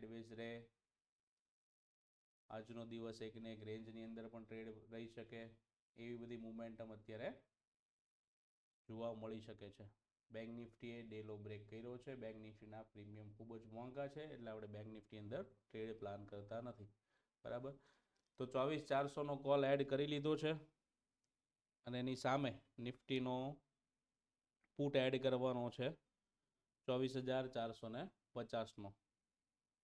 Sideways રહે, આજનો દિવસ એકને એક રેન્જની અંદર પણ ટ્રેડ રહી શકે, એવી બધી મોમેન્ટમ અત્યારે જોવા મળી શકે છે. બેંક નિફ્ટીએ ડે લો બ્રેક કર્યો છે. બેંક નિફ્ટીના પ્રીમિયમ ખૂબ જ મોંઘા છે, એટલે આપણે બેંક નિફ્ટી અંદર ટ્રેડ પ્લાન કરતા નથી. બરાબર, તો 24,400નો કોલ એડ કરી લીધો છે, અને એની સામે નિફ્ટીનો પુટ એડ કરવાનો છે 24,450નો.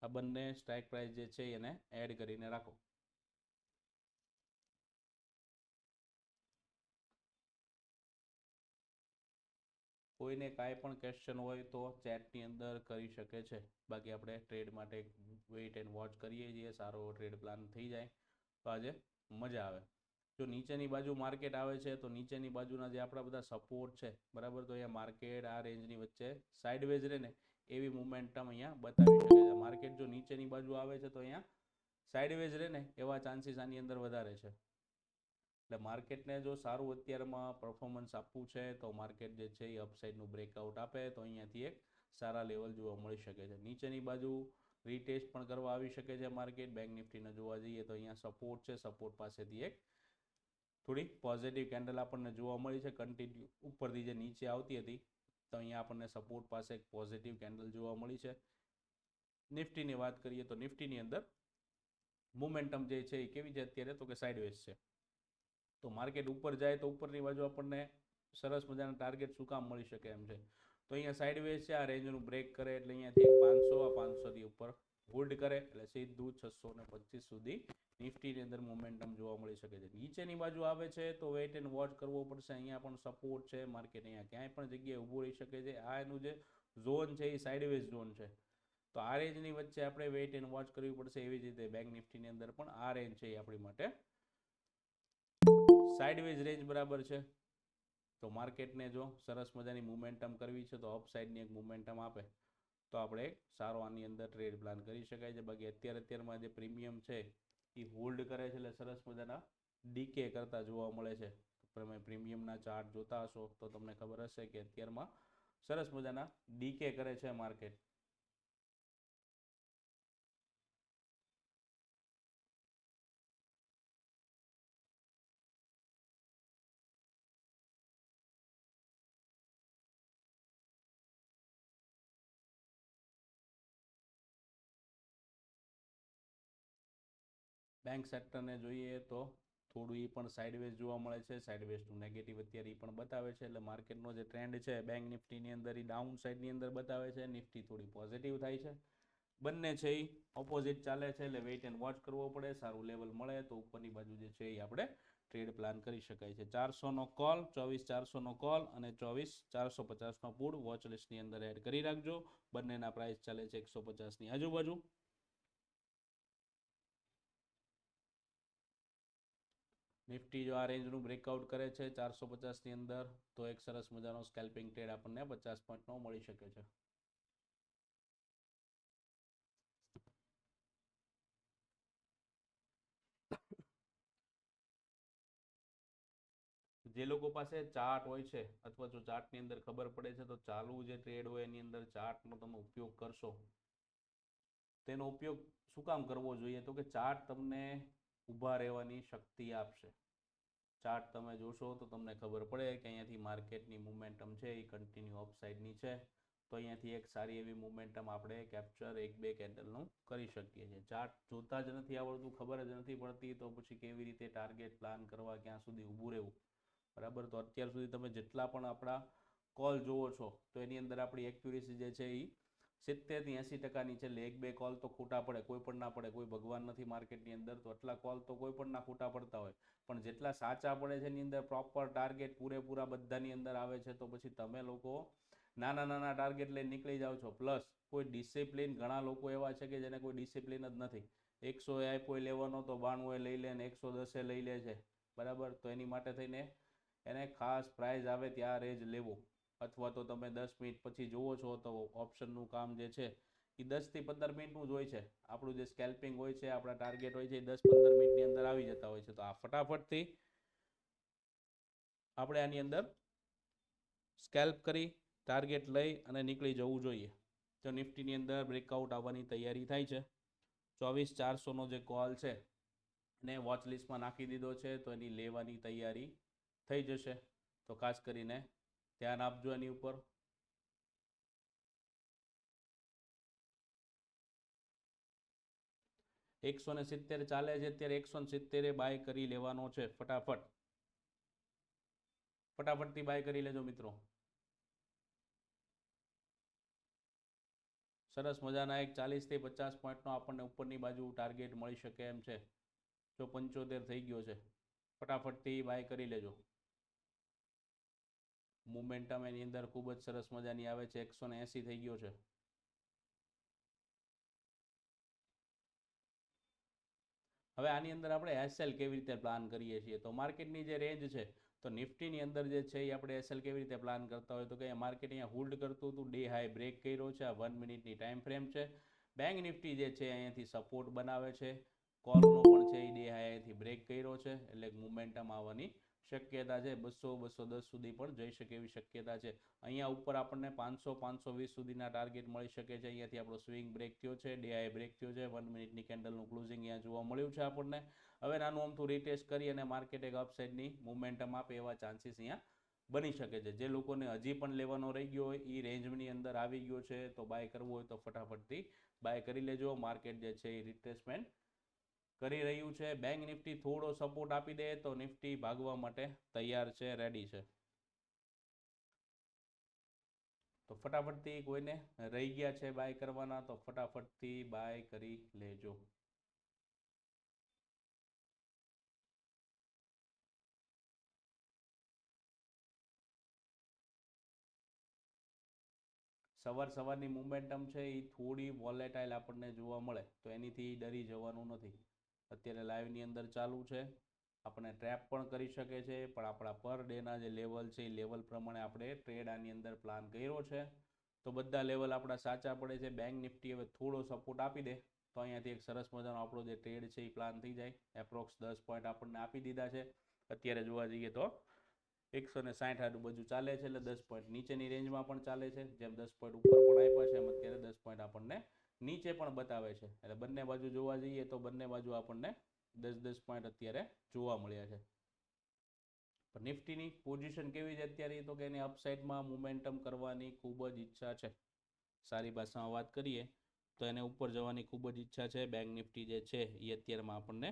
આ બંને સ્ટ્રાઇક પ્રાઇસ જે છે એને એડ કરીને રાખો. કોઈને કાંઈ પણ ક્વેશ્ચન હોય તો ચેટની અંદર કરી શકે છે. બાકી આપણે ટ્રેડ માટે વેઇટ એન્ડ વોચ કરીએ છીએ, સારો ટ્રેડ પ્લાન થઈ જાય તો આજે મજા આવે. જો નીચેની બાજુ માર્કેટ આવે છે તો નીચેની બાજુના જે આપણા બધા સપોર્ટ છે, બરાબર, તો અહીંયા માર્કેટ આ રેન્જની વચ્ચે સાઇડવેઝ રહે ને એવી મોમેન્ટમ અહીંયા બતાવી શકે છે. માર્કેટ જો નીચેની બાજુ આવે છે તો અહીંયા સાઇડવેઝ રહે ને એવા ચાન્સીસ આની અંદર વધારે છે. એટલે માર્કેટને જો સારું અત્યારમાં પરફોર્મન્સ આપવું છે તો માર્કેટ જે છે એ અપસાઇડનું બ્રેકઆઉટ આપે તો અહીંયાથી એક સારા લેવલ જોવા મળી શકે છે. નીચેની બાજુ રીટેસ્ટ પણ કરવા આવી શકે છે માર્કેટ. બેંક નિફ્ટીને જોવા જઈએ તો અહીંયા સપોર્ટ છે, સપોર્ટ પાસેથી એક થોડી પોઝિટિવ કેન્ડલ આપણને જોવા મળી છે. કન્ટિન્યુ ઉપરથી જે નીચે આવતી હતી તો અહીંયા આપણને સપોર્ટ પાસે એક પોઝિટિવ કેન્ડલ જોવા મળી છે. નિફ્ટીની વાત કરીએ તો નિફ્ટીની અંદર મોમેન્ટમ જે છે એ કેવી છે અત્યારે, તો કે સાઇડવેઝ છે. તો માર્કેટ ઉપર જાય તો ઉપરની બાજુ આપણને સરસ મજાના ટાર્ગેટ શું કામ મળી શકે એમ છે. તો અહીંયા સાઇડવેઝ છે, આ રેન્જનું બ્રેક કરે એટલે અહીંયાથી 500 આ 500થી ઉપર હોલ્ડ કરે એટલે સીધું 625 સુધી નિફ્ટીની અંદર મોમેન્ટમ જોવા મળી શકે છે. નીચેની બાજુ આવે છે તો વેઇટ એન્ડ વોચ કરવો પડશે. અહીંયા પણ સપોર્ટ છે, માર્કેટ અહીંયા ક્યાંય પણ જગ્યાએ ઊભું રહી શકે છે. આ એનું જે ઝોન છે એ સાઇડવેઝ ઝોન છે, તો આ રેન્જની વચ્ચે આપણે વેઇટ એન્ડ વોચ કરવી પડશે. એવી જ રીતે બેંક નિફ્ટીની અંદર પણ આ રેન્જ છે એ આપણી માટે સાઇડવેઝ રેન્જ બરાબર છે. તો માર્કેટને જો સરસ મજાની મોમેન્ટમ કરવી છે તો અપસાઇડની એક મોમેન્ટમ આપે તો આપણે એક સારો આની અંદર ટ્રેડ પ્લાન કરી શકાય છે. બાકી અત્યારમાં જે પ્રીમિયમ છે એ હોલ્ડ કરે છે એટલે સરસ મજાના ડીકે કરતા જોવા મળે છે. તમે પ્રીમિયમના ચાર્ટ જોતા હશો તો તમને ખબર હશે કે અત્યારમાં સરસ મજાના ડીકે કરે છે માર્કેટ. બેંક સેક્ટરને જોઈએ તો થોડું એ પણ સાઇડવેઝ જોવા મળે છે. સાઇડવેઝનું નેગેટિવ અત્યારે એ પણ બતાવે છે. એટલે માર્કેટનો જે ટ્રેન્ડ છે બેંક નિફ્ટીની અંદર એ ડાઉન સાઇડની અંદર બતાવે છે. નિફ્ટી થોડી પોઝિટિવ થાય છે. બંને છે એ ઓપોઝિટ ચાલે છે એટલે વેઇટ એન્ડ વોચ કરવો પડે. સારું લેવલ મળે તો ઉપરની બાજુ જે છે એ આપણે ટ્રેડ પ્લાન કરી શકાય છે. 400નો કોલ, 24,400નો કોલ અને 24,450નો પુટ વોચ લિસ્ટની અંદર એડ કરી રાખજો. બંનેના પ્રાઇસ ચાલે છે 150ની આજુબાજુ. નિફ્ટી જો આ રેન્જનું બ્રેકઆઉટ કરે છે 450ની અંદર તો એક સરસ મજાનો સ્કેલ્પિંગ ટ્રેડ આપણને 50 પોઈન્ટનો મળી શકે છે. જે લોકો પાસે ચાર્ટ હોય છે અથવા જો ચાર્ટની અંદર ખબર પડે છે તો ચાલુ જે ટ્રેડ હોય એની અંદર ચાર્ટનો તમે ઉપયોગ કરશો. તેનો ઉપયોગ શું કામ કરવો જોઈએ, તો કે ચાર્ટ તમને ઊભા રહેવાની શક્તિ આપશે. ચાર્ટ તમે જોશો તો તમને ખબર પડે કે અહીંયાથી માર્કેટની મોમેન્ટમ છે એ કન્ટિન્યુ અપસાઇડની છે. તો અહીંયાથી એક સારી એવી મોમેન્ટમ આપણે કેપ્ચર 1-2 કેન્ડલનું કરી શકીએ છીએ. ચાર્ટ જોતા જ નથી આવડતું, ખબર જ નથી પડતી તો પછી કેવી રીતે ટાર્ગેટ પ્લાન કરવા, ક્યાં સુધી ઊભું રહેવું, બરાબર. તો અત્યાર સુધી તમે જેટલા પણ આપણા કોલ જોવો છો તો એની અંદર આપણી એક્યુરેસી જે છે એ 70થી 80%ની છે. એટલે 1-2 કોલ તો ખોટા પડે, કોઈ પણ ના પડે. કોઈ ભગવાન નથી માર્કેટની અંદર, તો આટલા કોલ તો કોઈ પણ ના ખોટા પડતા હોય. પણ જેટલા સાચા પડે છે એની અંદર પ્રોપર ટાર્ગેટ પૂરેપૂરા બધાની અંદર આવે છે તો પછી તમે લોકો નાના ટાર્ગેટ લઈને નીકળી જાઓ છો. પ્લસ કોઈ ડિસિપ્લિન, ઘણા લોકો એવા છે કે જેને કોઈ ડિસિપ્લિન જ નથી. 100 આપ્યો લેવાનો તો 92 લઈ લે ને 110 લઈ લે છે, બરાબર. તો એની માટે થઈને એને ખાસ પ્રાઇઝ આવે ત્યારે જ લેવો. અથવા તો તમે 10 મિનિટ પછી જુઓ છો તો ઓપ્શનનું કામ જે છે એ 10થી 15 મિનિટનું જ હોય છે. આપણું જે સ્કેલ્પિંગ હોય છે, આપણા ટાર્ગેટ હોય છે એ 10-15 મિનિટની અંદર આવી જતા હોય છે. તો આ ફટાફટથી આપણે આની અંદર સ્કેલ્પ કરી ટાર્ગેટ લઈ અને નીકળી જવું જોઈએ. તો નિફ્ટીની અંદર બ્રેકઆઉટ આવવાની તૈયારી થાય છે. 24,400નો જે કોલ છે એને વોચ લિસ્ટમાં નાખી દીધો છે, તો એની લેવાની તૈયારી થઈ જશે. તો ખાસ કરીને ધ્યાન આપજો એની ઉપર. એકસો ને 70 ચાલે છે અત્યારે. 170 બાય કરી લેવાનો છે. ફટાફટથી બાય કરી લેજો મિત્રો. સરસ મજાના એક 40 થી 50 પોઈન્ટનો આપણને ઉપરની બાજુ ટાર્ગેટ મળી શકે એમ છે. જો 75 થઈ ગયો છે, ફટાફટથી બાય કરી લેજો. મોમેન્ટમ એની અંદર ખૂબ જ સરસ મજાની આવે છે. 180 થઈ ગયો છે. હવે આની અંદર આપણે એસએલ કેવી રીતે પ્લાન કરીએ છીએ, તો માર્કેટની જે રેન્જ છે, તો નિફ્ટીની અંદર જે છે એ આપણે એસએલ કેવી રીતે પ્લાન કરતા હોય, તો કે માર્કેટ અહીંયા હોલ્ડ કરતું હતું, ડે હાઈ બ્રેક કર્યો છે. આ 1 મિનિટની ટાઈમ ફ્રેમ છે. બેંક નિફ્ટી જે છે અહીંયાથી સપોર્ટ બનાવે છે. કોલનો પણ છે એ ડે હાઈથી બ્રેક કર્યો છે, એટલે મોમેન્ટમ આવવાની શક્યતા છે. 200-210 સુધી પણ જઈ શકે એવી શક્યતા છે. અહીંયા ઉપર આપણને 500-520 સુધીના ટાર્ગેટ મળી શકે છે. અહીંયાથી આપણો સ્વિંગ બ્રેક થયો છે, ડે હાઈ બ્રેક થયો છે. 1 મિનિટની કેન્ડલનું ક્લોઝિંગ અહીંયા જોવા મળ્યું છે આપણને. હવે નાનું અમથું રીટેસ્ટ કરી અને માર્કેટ એક અપસાઇડની મોમેન્ટમ આપે એવા ચાન્સીસ અહીંયા બની શકે છે. જે લોકોને હજી પણ લેવાનો રહી ગયો હોય એ રેન્જની અંદર આવી ગયો છે, તો બાય કરવું હોય તો ફટાફટથી બાય કરી લેજો. માર્કેટ જે છે એ રિટ્રેસમેન્ટ કરી રહ્યું છે. બેંક નિફ્ટી થોડો સપોર્ટ આપી દે તો નિફ્ટી ભાગવા માટે તૈયાર છે, રેડી છે. તો ફટાફટથી કોઈને રહી ગયા છે બાય કરવાના, તો ફટાફટથી બાય કરી લેજો. સવારની મોમેન્ટમ છે એ થોડી વોલેટાઇલ આપણને જોવા મળે, તો એનીથી ડરી જવાનું નથી. અત્યારે લાઈવની અંદર ચાલુ છે, આપણને ટ્રેપ પણ કરી શકે છે, પણ આપણા પર ડેના જે લેવલ છે એ લેવલ પ્રમાણે આપણે ટ્રેડ આની અંદર પ્લાન કર્યો છે. તો બધા લેવલ આપણા સાચા પડે છે. બેંક નિફ્ટી હવે થોડો સપોર્ટ આપી દે તો અહીંયાથી એક સરસ મજાનો આપણો જે ટ્રેડ છે એ પ્લાન થઈ જાય. એપ્રોક્સ 10 પોઈન્ટ આપણને આપી દીધા છે. અત્યારે જોવા જઈએ તો 160 આજુબાજુ ચાલે છે, એટલે 10 પોઈન્ટ નીચેની રેન્જમાં પણ ચાલે છે. જેમ 10 પોઈન્ટ ઉપર પણ આપ્યા છે, એમ અત્યારે 10 પોઈન્ટ આપણને નીચે પણ બતાવે છે. એટલે બંને બાજુ જોવા જઈએ તો બંને બાજુ આપણને 10-10 પોઈન્ટ અત્યારે જોવા મળ્યા છે. નિફ્ટીની પોઝિશન કેવી છે અત્યારે, તો કે એની અપસાઇડમાં મોમેન્ટમ કરવાની ખૂબ જ ઈચ્છા છે. સારી ભાષામાં વાત કરીએ તો એને ઉપર જવાની ખૂબ જ ઈચ્છા છે. બેંક નિફ્ટી જે છે એ અત્યારમાં આપણને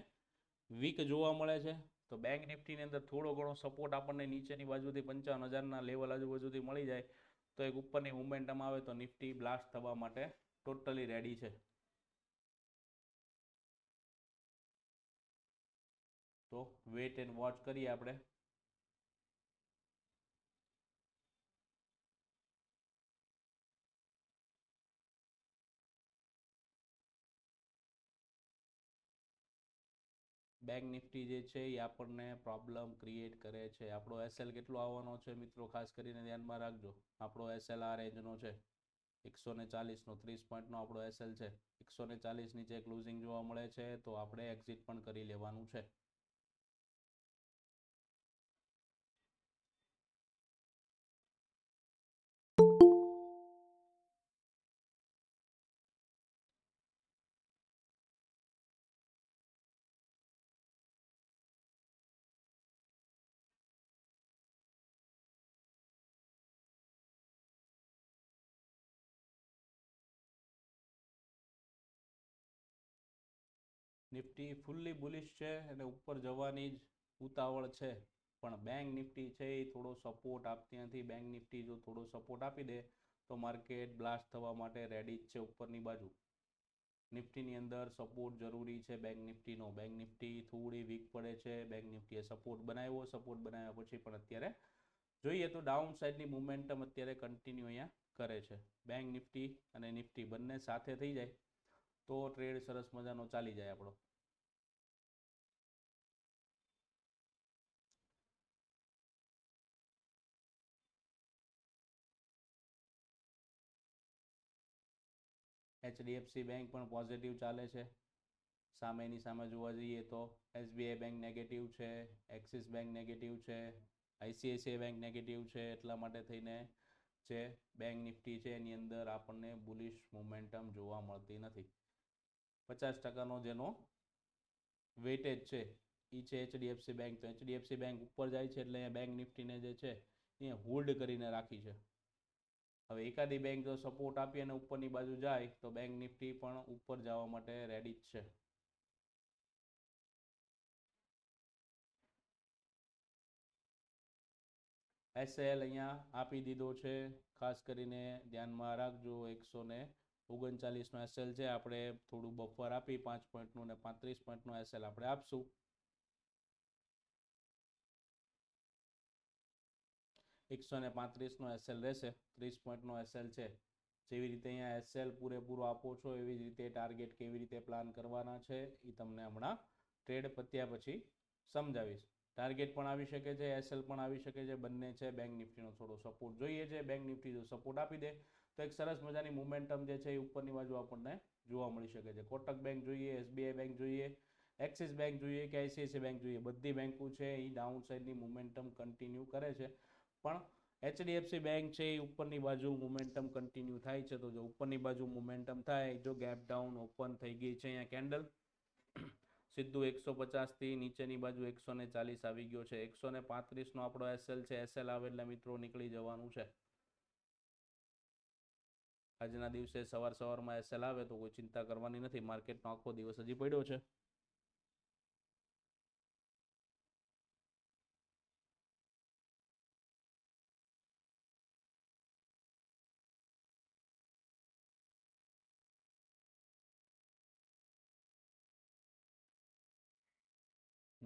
વીક જોવા મળે છે. તો બેંક નિફ્ટીની અંદર થોડો ઘણો સપોર્ટ આપણને નીચેની બાજુથી 55,000ના લેવલ આજુબાજુથી મળી જાય તો એક ઉપરની મોમેન્ટમ આવે તો નિફ્ટી બ્લાસ્ટ થવા માટે ટોટલી રેડી છે. તો વેટ એન્ડ વોચ કરીએ આપણે. બેંક નિફ્ટી જે છે એ આપણને પ્રોબ્લેમ ક્રિએટ કરે છે. આપણો એસએલ કેટલો આવવાનો છે મિત્રો, ખાસ કરીને ધ્યાનમાં રાખજો. આપણો એસએલ આ રેન્જનો છે, 140નો 30 પોઈન્ટનો આપણો એસએલ છે. 140 નીચે ક્લોઝિંગ જોવા મળે છે તો આપણે એક્ઝિટ પણ કરી લેવાનું છે. નિફ્ટી ફૂલ્લી બુલિશ છે અને ઉપર જવાની જ ઉતાવળ છે, પણ બેંક નિફ્ટી છે એ થોડો સપોર્ટ આપતી નથી. બેંક નિફ્ટી જો થોડો સપોર્ટ આપી દે તો માર્કેટ બ્લાસ્ટ થવા માટે રેડી જ છે ઉપરની બાજુ. નિફ્ટીની અંદર સપોર્ટ જરૂરી છે બેંક નિફ્ટીનો. બેંક નિફ્ટી થોડી વીક પડે છે. બેંક નિફ્ટીએ સપોર્ટ બનાવ્યા પછી પણ અત્યારે જોઈએ તો ડાઉન સાઇડની મોમેન્ટમ અત્યારે કન્ટિન્યુ અહીંયા કરે છે. બેંક નિફ્ટી અને નિફ્ટી બંને સાથે થઈ જાય તો ટ્રેડ સરસ મજાનો ચાલી જાય આપણો. HDFC બેંક પણ પોઝિટિવ ચાલે છે. સામેની સામે જોવા જઈએ તો SBI બેંક નેગેટિવ છે, એક્સિસ બેંક નેગેટિવ છે, ICICI બેંક નેગેટિવ છે. એટલા માટે થઈને જે બેંક નિફ્ટી છે એની અંદર આપણને બુલિશ મોમેન્ટમ જોવા મળતી નથી. 50%નો જેનો વેટેજ છે એ છે HDFC બેંક. તો HDFC બેંક ઉપર જાય છે એટલે બેંક નિફ્ટીને જે છે એ હોલ્ડ કરીને રાખી છે. હવે એકાદી બેંક જો સપોર્ટ આપી અને ઉપરની બાજુ જાય તો બેંક નિફ્ટી પણ ઉપર જવા માટે રેડી જ છે. SL અહીંયા આપી દીધો છે, ખાસ કરીને ધ્યાનમાં રાખજો. 139નો SL છે, આપણે થોડું બફર આપી 5 પોઈન્ટનું ને 35 પોઈન્ટનો SL આપણે આપશું. 135નો SL રહેશે, 30 પોઈન્ટનો SL છે. જેવી રીતે અહીંયા SL પૂરેપૂરો આપો છો એવી જ રીતે ટાર્ગેટ કેવી રીતે પ્લાન કરવાના છે એ તમને હમણાં ટ્રેડ પત્યા પછી સમજાવીશ. ટાર્ગેટ પણ આવી શકે છે, SL પણ આવી શકે છે, બંને છે. બેંક નિફ્ટીનો થોડો સપોર્ટ જોઈએ છે. બેંક નિફ્ટી જો સપોર્ટ આપી દે તો એક સરસ મજાની મોમેન્ટમ જે છે એ ઉપરની બાજુ આપણને જોવા મળી શકે છે. કોટક બેંક જોઈએ, SBI બેંક જોઈએ, એક્સિસ બેંક જોઈએ કે ICICI બેંક જોઈએ, બધી બેંકો છે એ ડાઉન સાઇડની મોમેન્ટમ કન્ટિન્યુ કરે છે. પણ HDFC બેંક છે એ ઉપરની બાજુ મોમેન્ટમ કન્ટિન્યુ થાય છે. તો જો ઉપરની બાજુ મોમેન્ટમ થાય, જો ગેપ ડાઉન ઓપન થઈ ગઈ છે અહીંયા કેન્ડલ, સીધું 150થી નીચેની બાજુ 140 આવી ગયો છે. 135નો આપણો SL છે. SL આવે એટલે મિત્રો નીકળી જવાનું છે. આજના દિવસે સવારમાં SL આવે તો કોઈ ચિંતા કરવાની નથી. માર્કેટનો આખો દિવસ હજી પડ્યો છે.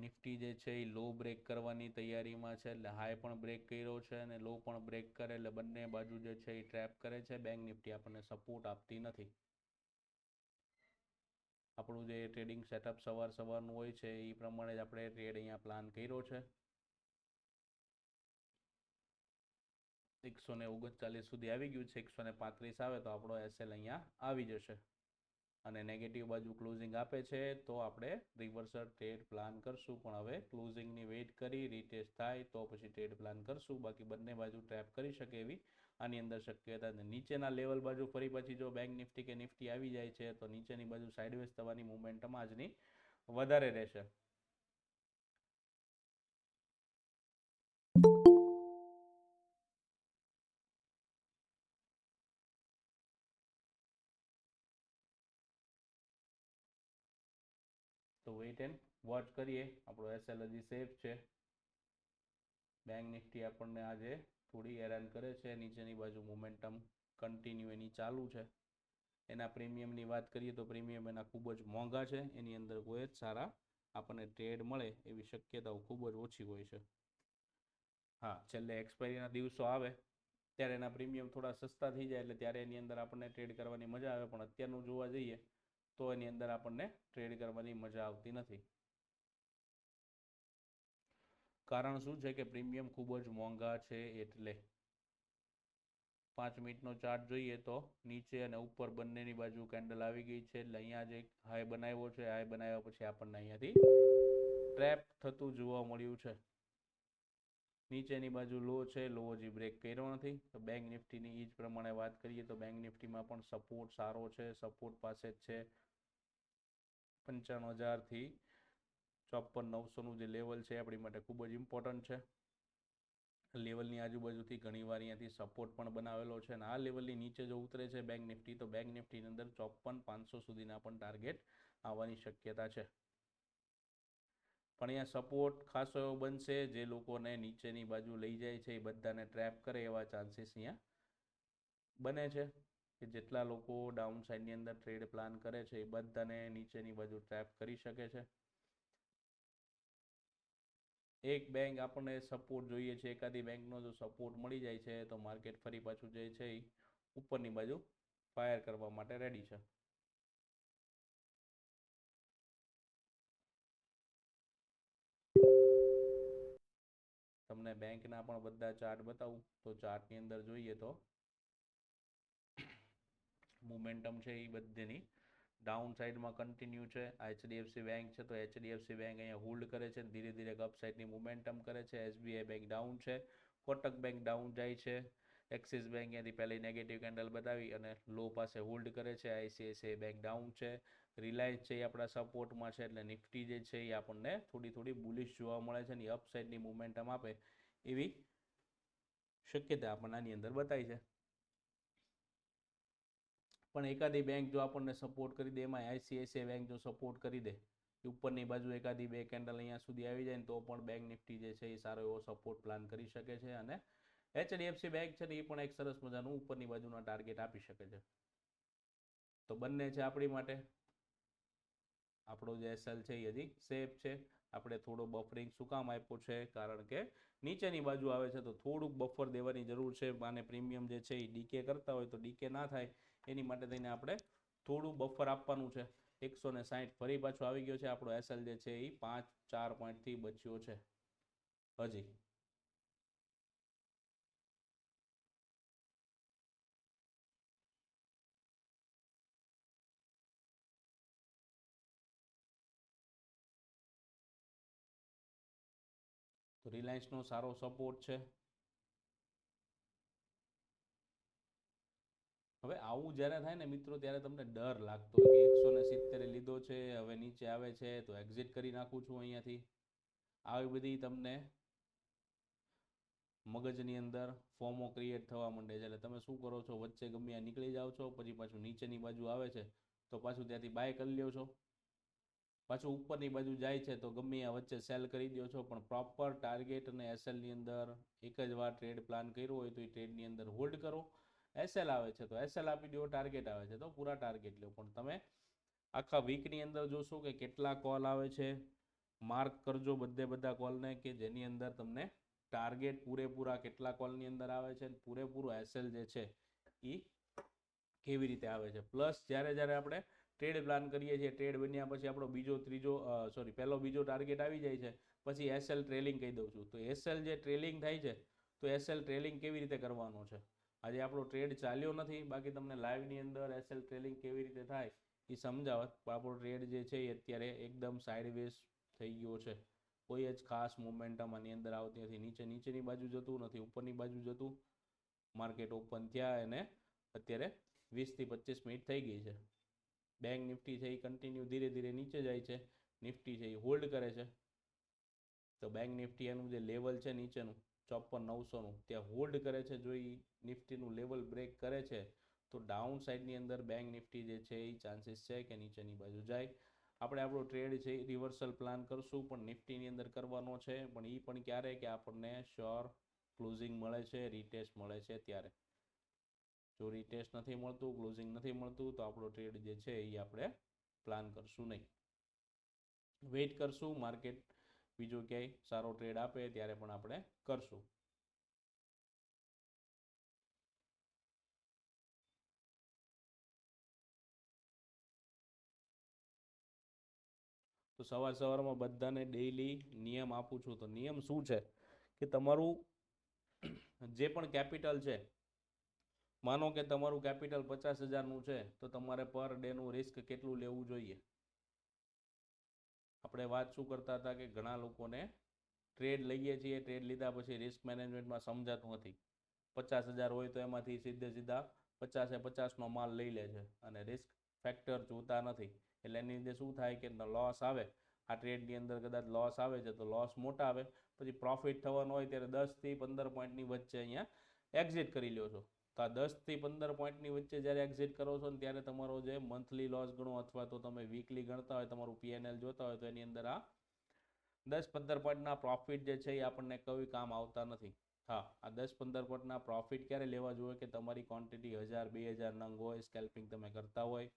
નિફ્ટી જે છે એ લો બ્રેક કરવાની તૈયારીમાં છે, એટલે હાઈ પણ બ્રેક કર્યો છે અને લો પણ બ્રેક કરે એટલે બંને બાજુ જે છે એ ટ્રેપ કરે છે. બેંક નિફ્ટી આપણને સપોર્ટ આપતી નથી. આપણું જે ટ્રેડિંગ સેટઅપ સવારનું હોય છે એ પ્રમાણે જ આપણે ટ્રેડ અહીંયા પ્લાન કર્યો છે. 139 સુધી આવી ગયું છે. 135 આવે તો આપણો SL અહીંયા આવી જશે અને નેગેટિવ બાજુ ક્લોઝિંગ આપે છે તો આપણે રિવર્સલ ટ્રેડ પ્લાન કરશું. પણ હવે ક્લોઝિંગની વેઇટ કરી રીટેસ્ટ થાય તો પછી ટ્રેડ પ્લાન કરશું. બાકી બંને બાજુ ટ્રેપ કરી શકે એવી આની અંદર શક્યતા નથી. નીચેના લેવલ બાજુ ફરી પછી જો બેંક નિફ્ટી કે નિફ્ટી આવી જાય છે તો નીચેની બાજુ સાઇડવેઝ થવાની મોમેન્ટમ આજની વધારે રહેશે. તો વેઇટ એન્ડ વોચ કરીએ. આપણો SL હજી સેફ છે. બેંક નિફ્ટી આપણને આજે થોડી હેરાન કરે છે. નીચેની બાજુ મોમેન્ટમ કન્ટિન્યુ એની ચાલુ છે. એના પ્રીમિયમની વાત કરીએ તો પ્રીમિયમ એના ખૂબ જ મોંઘા છે. એની અંદર કોઈ જ સારા આપણને ટ્રેડ મળે એવી શક્યતાઓ ખૂબ જ ઓછી હોય છે. હા, છેલ્લે એક્સપાયરીના દિવસો આવે ત્યારે એના પ્રીમિયમ થોડા સસ્તા થઈ જાય એટલે ત્યારે એની અંદર આપણને ટ્રેડ કરવાની મજા આવે. પણ અત્યારનું જોવા જઈએ તો એની અંદર આપણને ટ્રેડ કરવાની મજા આવતી નથી. કારણ શું છે કે પ્રીમિયમ ખૂબ જ મોંઘા છે. એટલે 5 મિનિટનો ચાર્ટ જોઈએ તો નીચે અને ઉપર બંનેની બાજુ કેન્ડલ આવી ગઈ છે. એટલે અહીંયા જે હાઈ બનાવ્યો છે, હાઈ બનાવ્યા પછી આપણને અહીંયાથી ટ્રેપ થતું જોવા મળ્યું છે. નીચેની બાજુ લો છે, લો હજી બ્રેક કર્યો નથી. તો બેંક નિફ્ટીની એ જ પ્રમાણે વાત કરીએ તો બેંક નિફ્ટીમાં પણ સપોર્ટ સારો છે. સપોર્ટ પાસે જ છે 95,000થી 54,900નું જે લેવલ છે આપણી માટે ખૂબ જ ઇમ્પોર્ટન્ટ છે. લેવલની આજુબાજુથી ઘણીવાર અહીંયાથી સપોર્ટ પણ બનાવેલો છે અને આ લેવલની નીચે જો ઉતરે છે બેંક નિફ્ટી તો બેંક નિફ્ટીની અંદર 54,500 સુધીના પણ ટાર્ગેટ આવવાની શક્યતા છે. પણ અહીંયા સપોર્ટ ખાસો એવો બનશે. જે લોકોને નીચેની બાજુ લઈ જાય છે એ બધાને ટ્રેપ કરે એવા ચાન્સીસ અહીંયા બને છે. કે જેટલા લોકો ડાઉન સાઇડની અંદર ટ્રેડ પ્લાન કરે છે એ બધાને નીચેની બાજુ ટ્રેપ કરી શકે છે. એક બેંક આપણને સપોર્ટ જોઈએ છે. એકાદી બેંકનો જો સપોર્ટ મળી જાય છે તો માર્કેટ ફરી પાછું જે છે એ ઉપરની બાજુ ફાયર કરવા માટે રેડી છે. તમને બેંકના પણ બધા ચાર્ટ બતાવું તો ચાર્ટની અંદર જોઈએ તો મોમેન્ટમ છે એ બધીની ડાઉન સાઇડમાં કન્ટિન્યુ છે. HDFC બેંક છે તો HDFC બેંક અહીંયા હોલ્ડ કરે છે, ધીરે ધીરે અપ સાઇડની મોમેન્ટમ કરે છે. SBI બેંક ડાઉન છે, કોટક બેંક ડાઉન જાય છે, એક્સિસ બેંક ત્યાંથી પહેલી નેગેટિવ કેન્ડલ બતાવી અને લો પાસે હોલ્ડ કરે છે. આઈસીઆઈસીઆઈ બેંક ડાઉન છે. રિલાયન્સ છે એ આપણા સપોર્ટમાં છે, એટલે નિફ્ટી જે છે એ આપણને થોડી બુલિશ જોવા મળે છે ને અપસાઇડની મોમેન્ટમ આપે એવી શક્યતા આપણને આની અંદર બતાવી છે. પણ એકાદી બેંક જો આપણને સપોર્ટ કરી દે, એમાં આઈસીઆઈસીઆઈ બેંક જો સપોર્ટ કરી દે, ઉપરની બાજુ એકાદી બે કેન્ડલ અહીંયા સુધી આવી જાય ને તો પણ બેંક નિફ્ટી જે છે એ સારો એવો સપોર્ટ પ્લાન કરી શકે છે. અને એચડીએફસી બેંક છે ને એ પણ એક સરસ મજાનું ઉપરની બાજુના ટાર્ગેટ આપી શકે છે. તો બંને છે આપણી માટે. આપણો જે એસએલ છે એ હજી સેફ છે. આપણે થોડો બફરિંગ શું કામ આપ્યો છે? કારણ કે નીચેની બાજુ આવે છે તો થોડુંક બફર દેવાની જરૂર છે. અને પ્રીમિયમ જે છે એ ડીકે કરતા હોય તો ડીકે ના થાય એની માટે થઈને આપણે થોડું બફર આપવાનું છે. 160 ફરી પાછો આવી ગયો છે. આપણો એસએલ જે છે એ 5-4 પોઈન્ટથી બચ્યો છે હજી. તો રિલાયન્સનો સારો સપોર્ટ છે. હવે આવું જ્યારે થાય ને મિત્રો, ત્યારે તમને ડર લાગતો હોય કે 170 લીધો છે, હવે નીચે આવે છે તો એક્ઝિટ કરી નાખું છું અહીંયાથી. આવી બધી તમને મગજની અંદર ફોર્મો ક્રિએટ થવા માંડે છે. એટલે તમે શું કરો છો, વચ્ચે ગમે નીકળી જાઓ છો, પછી પાછું નીચેની બાજુ આવે છે તો પાછું ત્યાંથી બાય કરી લ્યો છો. પાછું ઉપરની બાજુ જાય છે તો ગમે આ વચ્ચે સેલ કરી દો છો. પણ પ્રોપર ટાર્ગેટ અને એસએલની અંદર એક જ વાર ટ્રેડ પ્લાન કર્યો હોય તો એ ટ્રેડની અંદર હોલ્ડ કરો. એસએલ આવે છે તો એસએલ આપી દો, ટાર્ગેટ આવે છે તો પૂરા ટાર્ગેટ લો. પણ તમે આખા વીકની અંદર જોશો કે કેટલા કોલ આવે છે, માર્ક કરજો બધા કોલને કે જેની અંદર તમને ટાર્ગેટ પૂરેપૂરા કેટલા કોલની અંદર આવે છે, પૂરેપૂરું એસએલ જે છે એ કેવી રીતે આવે છે. પ્લસ જ્યારે આપણે ટ્રેડ પ્લાન કરીએ છીએ, ટ્રેડ બન્યા પછી આપણો પહેલો બીજો ટાર્ગેટ આવી જાય છે, પછી એસએલ ટ્રેલિંગ કહી દઉં છું. તો એસએલ જે ટ્રેલિંગ થાય છે તો એસએલ ટ્રેલિંગ કેવી રીતે કરવાનો છે, આજે આપણો ટ્રેડ ચાલ્યો નથી, બાકી તમને લાઈવની અંદર એસએલ ટ્રેલિંગ કેવી રીતે થાય એ સમજાવત. આપણો ટ્રેડ જે છે એ અત્યારે એકદમ સાઇડવેઝ થઈ ગયો છે. કોઈ જ ખાસ મોમેન્ટમ આની અંદર આવતી નથી. નીચેની બાજુ જતું નથી, ઉપરની બાજુ જતું. માર્કેટ ઓપન થયા અને અત્યારે 20 થી 25 મિનિટ થઈ ગઈ છે. બેંક નિફ્ટી છે એ કન્ટિન્યુ ધીરે નીચે જાય છે. નિફ્ટી છે એ હોલ્ડ કરે છે. તો બેંક નિફ્ટી એનું જે લેવલ છે નીચેનું 54,900નું ત્યાં હોલ્ડ કરે છે. જો એ નિફ્ટીનું લેવલ બ્રેક કરે છે તો ડાઉન સાઈડની અંદર બેંક નિફ્ટી જે છે એ ચાન્સીસ છે કે નીચેની બાજુ જાય. આપણે આપણો ટ્રેડ છે એ રિવર્સલ પ્લાન કરશું, પણ નિફ્ટીની અંદર કરવાનો છે. પણ એ પણ ક્યારે કે આપણને શ્યોર ક્લોઝિંગ મળે છે, રીટેસ્ટ મળે છે ત્યારે. જો રીટેસ્ટ નથી મળતું, ક્લોઝિંગ નથી મળતું તો આપણો ટ્રેડ જે છે એ આપણે પ્લાન કરશું નહીં. વેઇટ કરશું, માર્કેટ બીજો ક્યાંય સારો ટ્રેડ આપે ત્યારે પણ આપણે કરશું. તો સવારમાં બધાને ડેઈલી નિયમ આપું છું. તો નિયમ શું છે કે તમારું જે પણ કેપિટલ છે, માનો કે તમારું કેપિટલ 50,000નું છે તો તમારે પર ડેનું રિસ્ક કેટલું લેવું જોઈએ. આપણે વાત શું કરતા હતા કે ઘણા લોકોને ટ્રેડ લઈએ છીએ, ટ્રેડ લીધા પછી રિસ્ક મેનેજમેન્ટમાં સમજાતું નથી. 50,000 હોય તો એમાંથી સીધા 50-50નો માલ લઈ લે છે અને રિસ્ક ફેક્ટર જોતા નથી. એટલે એની લીધે શું થાય કે લોસ આવે. આ ટ્રેડની અંદર કદાચ લોસ આવે છે તો લોસ મોટા આવે, પછી પ્રોફિટ થવાનો હોય ત્યારે 10થી 15 પોઈન્ટની વચ્ચે અહીંયા એક્ઝિટ કરી લ્યો છો. તો આ 10થી 15 પોઈન્ટની વચ્ચે જ્યારે એક્ઝિટ કરો છો ને ત્યારે તમારો જે મંથલી લોસ ગણો અથવા તો તમે વીકલી ગણતા હોય, તમારું પીએનએલ જોતા હોય તો એની અંદર આ 10-15 પોઈન્ટના પ્રોફિટ જે છે એ આપણને કોઈ કામ આવતા નથી. હા, આ 10-15 પોઈન્ટના પ્રોફિટ ક્યારે લેવા જોઈએ કે તમારી ક્વોન્ટિટી 1000-2000 નંગ હોય, સ્કેલ્પિંગ તમે કરતા હોય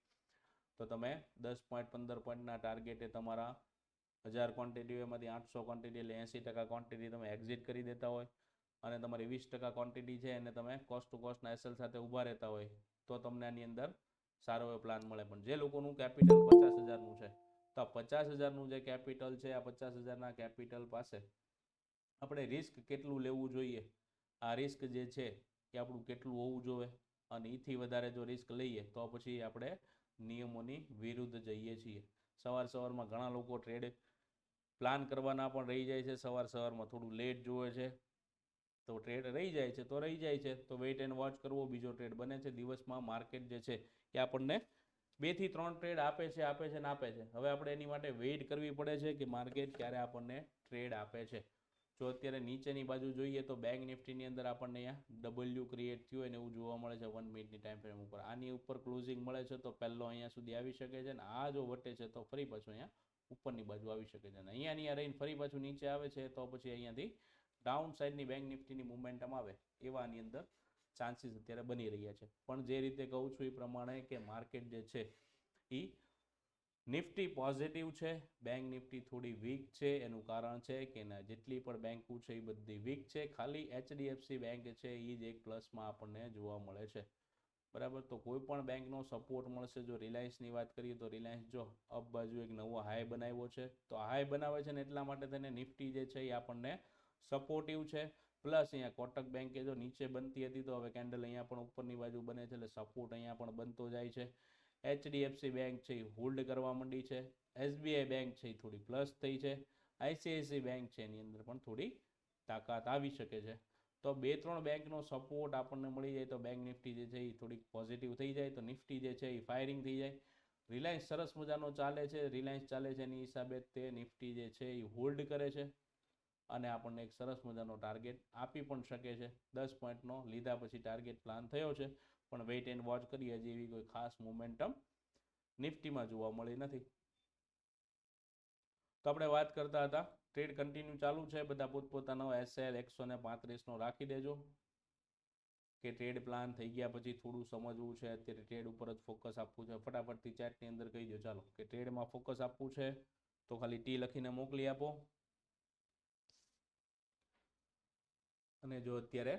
તો તમે 10.15 પોઈન્ટના ટાર્ગેટે તમારા 1000 ક્વોન્ટિટી એમાંથી 800 ક્વોન્ટિટી એટલે 80% ક્વોન્ટિટી તમે એક્ઝિટ કરી દેતા હોય અને તમારી 20% ક્વોન્ટિટી છે એને તમે કોસ્ટ ટુ કોસ્ટના એસએલ સાથે ઊભા રહેતા હોય તો તમને આની અંદર સારો એવો પ્લાન મળે. પણ જે લોકોનું કેપિટલ 50,000નું છે તો આ 50,000નું જે કેપિટલ છે, આ 50,000ના કેપિટલ પાસે આપણે રિસ્ક કેટલું લેવું જોઈએ, આ રિસ્ક જે છે એ આપણું કેટલું હોવું જોઈએ. અને એથી વધારે જો રિસ્ક લઈએ તો પછી આપણે નિયમોની વિરુદ્ધ જઈએ છીએ. સવારમાં ઘણા લોકો ટ્રેડ પ્લાન કરવાના પણ રહી જાય છે. સવારમાં થોડું લેટ જોવે છે. તો ટ્રેડ રહી જાય છે તો રહી જાય છે, તો વેઇટ એન્ડ વોચ કરવો, બીજો ટ્રેડ બને છે. દિવસમાં માર્કેટ જે છે એ આપણને 2 થી 3 ટ્રેડ આપે છે ને આપે છે. હવે આપણે એની માટે વેઇટ કરવી પડે છે કે માર્કેટ ક્યારે આપણને ટ્રેડ આપે છે. જો અત્યારે નીચેની બાજુ જોઈએ તો બેંક નિફ્ટીની અંદર આપણને અહીંયા ડબલ્યુ ક્રિએટ થયું હોય ને એવું જોવા મળે છે 1 મિનિટની ટાઈમ ફ્રેમ ઉપર. આની ઉપર ક્લોઝિંગ મળે છે તો પહેલો અહીંયા સુધી આવી શકે છે, અને આ જો વટે છે તો ફરી પાછું અહીંયા ઉપરની બાજુ આવી શકે છે, અને અહીંયા રહીને ફરી પાછું નીચે આવે છે તો પછી અહીંયાથી ડાઉન સાઈડની બેંક નિફ્ટીની મુવમેન્ટમ આવે એવા આની અંદર ચાન્સીસ અત્યારે બની રહ્યા છે. પણ જે રીતે કહું છું એ પ્રમાણે કે માર્કેટ જે છે એ નિફ્ટી પોઝિટિવ છે, બેંક નિફ્ટી થોડી વીક છે. એનું કારણ છે કે એના જેટલી પણ બેંકો છે એ બધી વીક છે. ખાલી HDFC બેંક છે એ જ એક પ્લસમાં આપણને જોવા મળે છે. બરાબર, તો કોઈ પણ બેંકનો સપોર્ટ મળશે. જો રિલાયન્સની વાત કરીએ તો રિલાયન્સ જો અપ બાજુ એક નવો હાઈ બનાવ્યો છે, તો હાઈ બનાવે છે ને એટલા માટે તેને નિફ્ટી જે છે એ આપણને સપોર્ટિવ છે. પ્લસ અહીંયા કોટક બેંકે જો નીચે બનતી હતી તો હવે કેન્ડલ અહીંયા પણ ઉપરની બાજુ બને છે, એટલે સપોર્ટ અહીંયા પણ બનતો જાય છે. HDFC બેંક છે એ હોલ્ડ કરવા માંડી છે. SBI બેંક છે એ થોડી પ્લસ થઈ છે. ICICI બેંક છે એની અંદર પણ થોડી તાકાત આવી શકે છે. તો 2-3 બેંકનો સપોર્ટ આપણને મળી જાય તો બેંક નિફ્ટી જે છે એ થોડીક પોઝિટિવ થઈ જાય, તો નિફ્ટી જે છે એ ફાયરિંગ થઈ જાય. રિલાયન્સ સરસ મજાનો ચાલે છે, રિલાયન્સ ચાલે છે એની હિસાબે તે નિફ્ટી જે છે એ હોલ્ડ કરે છે અને આપણને એક સરસ મજાનો ટાર્ગેટ આપી પણ શકે છે. 10 પોઈન્ટનો લીધા પછી ટાર્ગેટ પ્લાન થયો છે, પણ વેઇટ એન્ડ વોચ કરીએ, હજી એવી કોઈ ખાસ મોમેન્ટમ નિફ્ટીમાં જોવા મળી નથી. તો આપણે વાત કરતા હતા ટ્રેડ કન્ટિન્યુ ચાલુ છે, બધા પોતપોતાનો SL 135નો રાખી દેજો કે ટ્રેડ પ્લાન થઈ ગયા પછી થોડું સમજવું છે. અત્યારે ટ્રેડ ઉપર જ ફોકસ આપવું છે. ફટાફટથી ચેટની અંદર કહી દો ચાલો કે ટ્રેડમાં ફોકસ આપવું છે તો ખાલી ટી લખીને મોકલી આપો, અને જો અત્યારે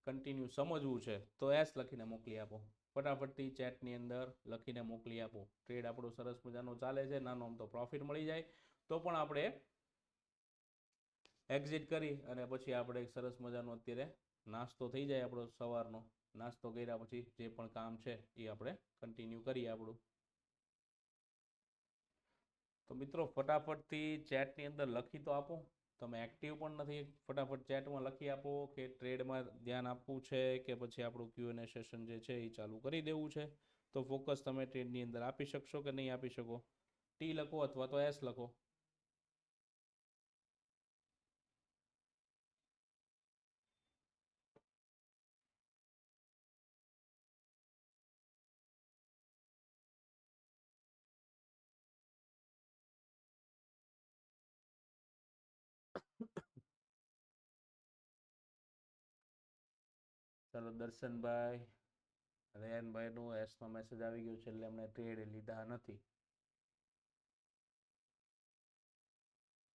કન્ટિન્યુ સમજવું છે તો S લખીને મોકલી આપો. ફટાફટથી ચેટની અંદર લખીને મોકલી આપો. ટ્રેડ આપણો સરસ મજાનો ચાલે છે, નાનો આમ તો પ્રોફિટ મળી જાય તો પણ આપણે એક્ઝિટ કરી અને પછી આપણે સરસ મજાનો અત્યારે નાસ્તો થઈ જાય આપણો સવારનો. નાસ્તો કર્યા પછી જે પણ કામ છે એ આપણે કન્ટિન્યુ કરીએ આપણું. તો મિત્રો ફટાફટથી ચેટની અંદર લખી તો આપો. તમે એક્ટિવ પણ નથી, ફટાફટ ચેટમાં લખી આપો કે ટ્રેડમાં ધ્યાન આપવું છે કે પછી આપણું Q&A સેશન જે છે એ ચાલુ કરી દેવું છે. તો ફોકસ તમે ટ્રેડની અંદર આપી શકશો કે નહીં આપી શકો? ટી લખો અથવા તો S લખો. ચાલો દર્શનભાઈ, રેયનભાઈનું એસનો મેસેજ આવી ગયો છે એટલે એમણે ટ્રેડ લીધા નથી.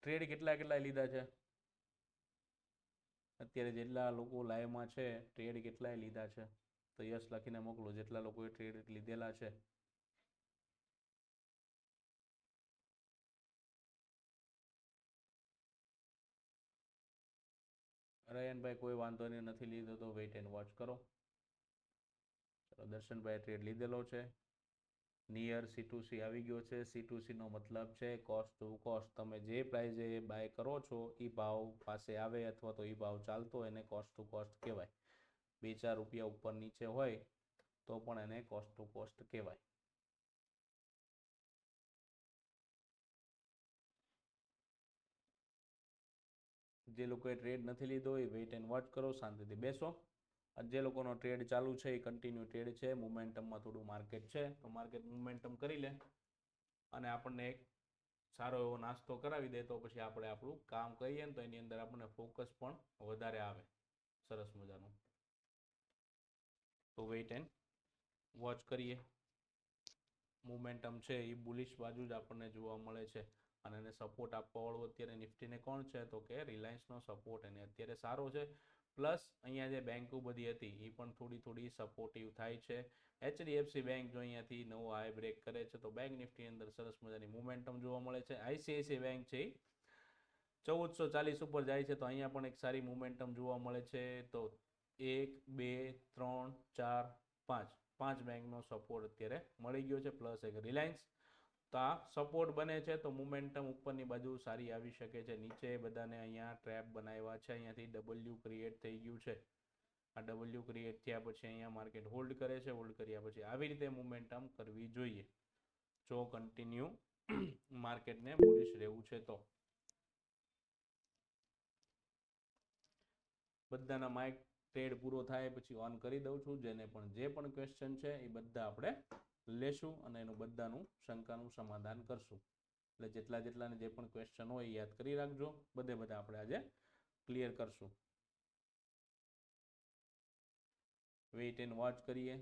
ટ્રેડ કેટલા લીધા છે અત્યારે જેટલા લોકો લાઈવમાં છે? ટ્રેડ કેટલાય લીધા છે તો યસ લખીને મોકલો જેટલા લોકોએ ટ્રેડ લીધેલા છે. રયનભાઈ કોઈ વાંધો નહીં, નથી લીધો તો વેઇટ એન્ડ વોચ કરો. ચલો દર્શનભાઈ ટ્રેડ લીધેલો છે. નિયર C2C આવી ગયો છે. C2C નો મતલબ છે કોસ્ટ ટુ કોસ્ટ. તમે જે પ્રાઇઝે બાય કરો છો એ ભાવ પાસે આવે અથવા તો એ ભાવ ચાલતો એને કોસ્ટ ટુ કોસ્ટ કહેવાય. 2-4 રૂપિયા ઉપર નીચે હોય તો પણ એને કોસ્ટ ટુ કોસ્ટ કહેવાય. જે લોકોએ ટ્રેડ નથી લીધો એ વેઇટ એન્ડ વોચ કરો, શાંતિથી બેસો. જે લોકોનો ટ્રેડ ચાલુ છે એ કન્ટિન્યુ ટ્રેડ છે, મોમેન્ટમમાં થોડું માર્કેટ છે તો માર્કેટ મોમેન્ટમ કરી લે અને આપણને એક સારો એવો નાસ્તો કરાવી દે તો પછી આપણે આપણું કામ કરીએ ને તો એની અંદર આપણને ફોકસ પણ વધારે આવે સરસ મજાનું. તો વેઇટ એન્ડ વોચ કરીએ. મોમેન્ટમ છે એ બુલિશ બાજુ જ આપણને જોવા મળે છે, અને એને સપોર્ટ આપવા વાળું અત્યારે નિફ્ટીને કોણ છે તો કે રિલાયન્સનો સપોર્ટ એને અત્યારે સારો છે. પ્લસ અહીંયા જે બેંકો બધી હતી એ પણ થોડી સપોર્ટિવ થાય છે. HDFC બેંક જો અહીંયાથી નવો હાઈ બ્રેક કરે છે તો બેંક નિફ્ટી અંદર સરસ મજાની મોમેન્ટમ જોવા મળે છે. ICICI બેંક છે 1440 ઉપર જાય છે તો અહીંયા પણ એક સારી મોમેન્ટમ જોવા મળે છે. તો 1 2 3 4 5 બેંકનો સપોર્ટ અત્યારે મળી ગયો છે, પ્લસ એક રિલાયન્સ. તો આ સપોર્ટ બને છે તો મોમેન્ટમ ઉપરની બાજુ સારી આવી શકે છે. નીચે બધાને અહીંયા ટ્રેપ બનાવ્યા છે, અહીંયાથી ડબલ્યુ ક્રિએટ થઈ ગયું છે. આ ડબલ્યુ ક્રિએટ થયા પછી અહીંયા માર્કેટ હોલ્ડ કરે છે, હોલ્ડ કર્યા પછી આવી રીતે મોમેન્ટમ કરવી જોઈએ જો કન્ટિન્યુ માર્કેટને બુલિશ રહેવું છે તો. બધાના માઇક ટ્રેડ પૂરો થાય પછી ઓન કરી દઉં છું. જે પણ ક્વેશ્ચન છે એ બધા આપણે લેશું અને એનું બધાનું શંકાનું સમાધાન કરશું. એટલે જેટલાને જે પણ ક્વેશ્ચન હોય એ યાદ કરી રાખજો. બધા આપણે આજે ક્લિયર કરશું. વેઇટ એન્ડ વોચ કરીએ.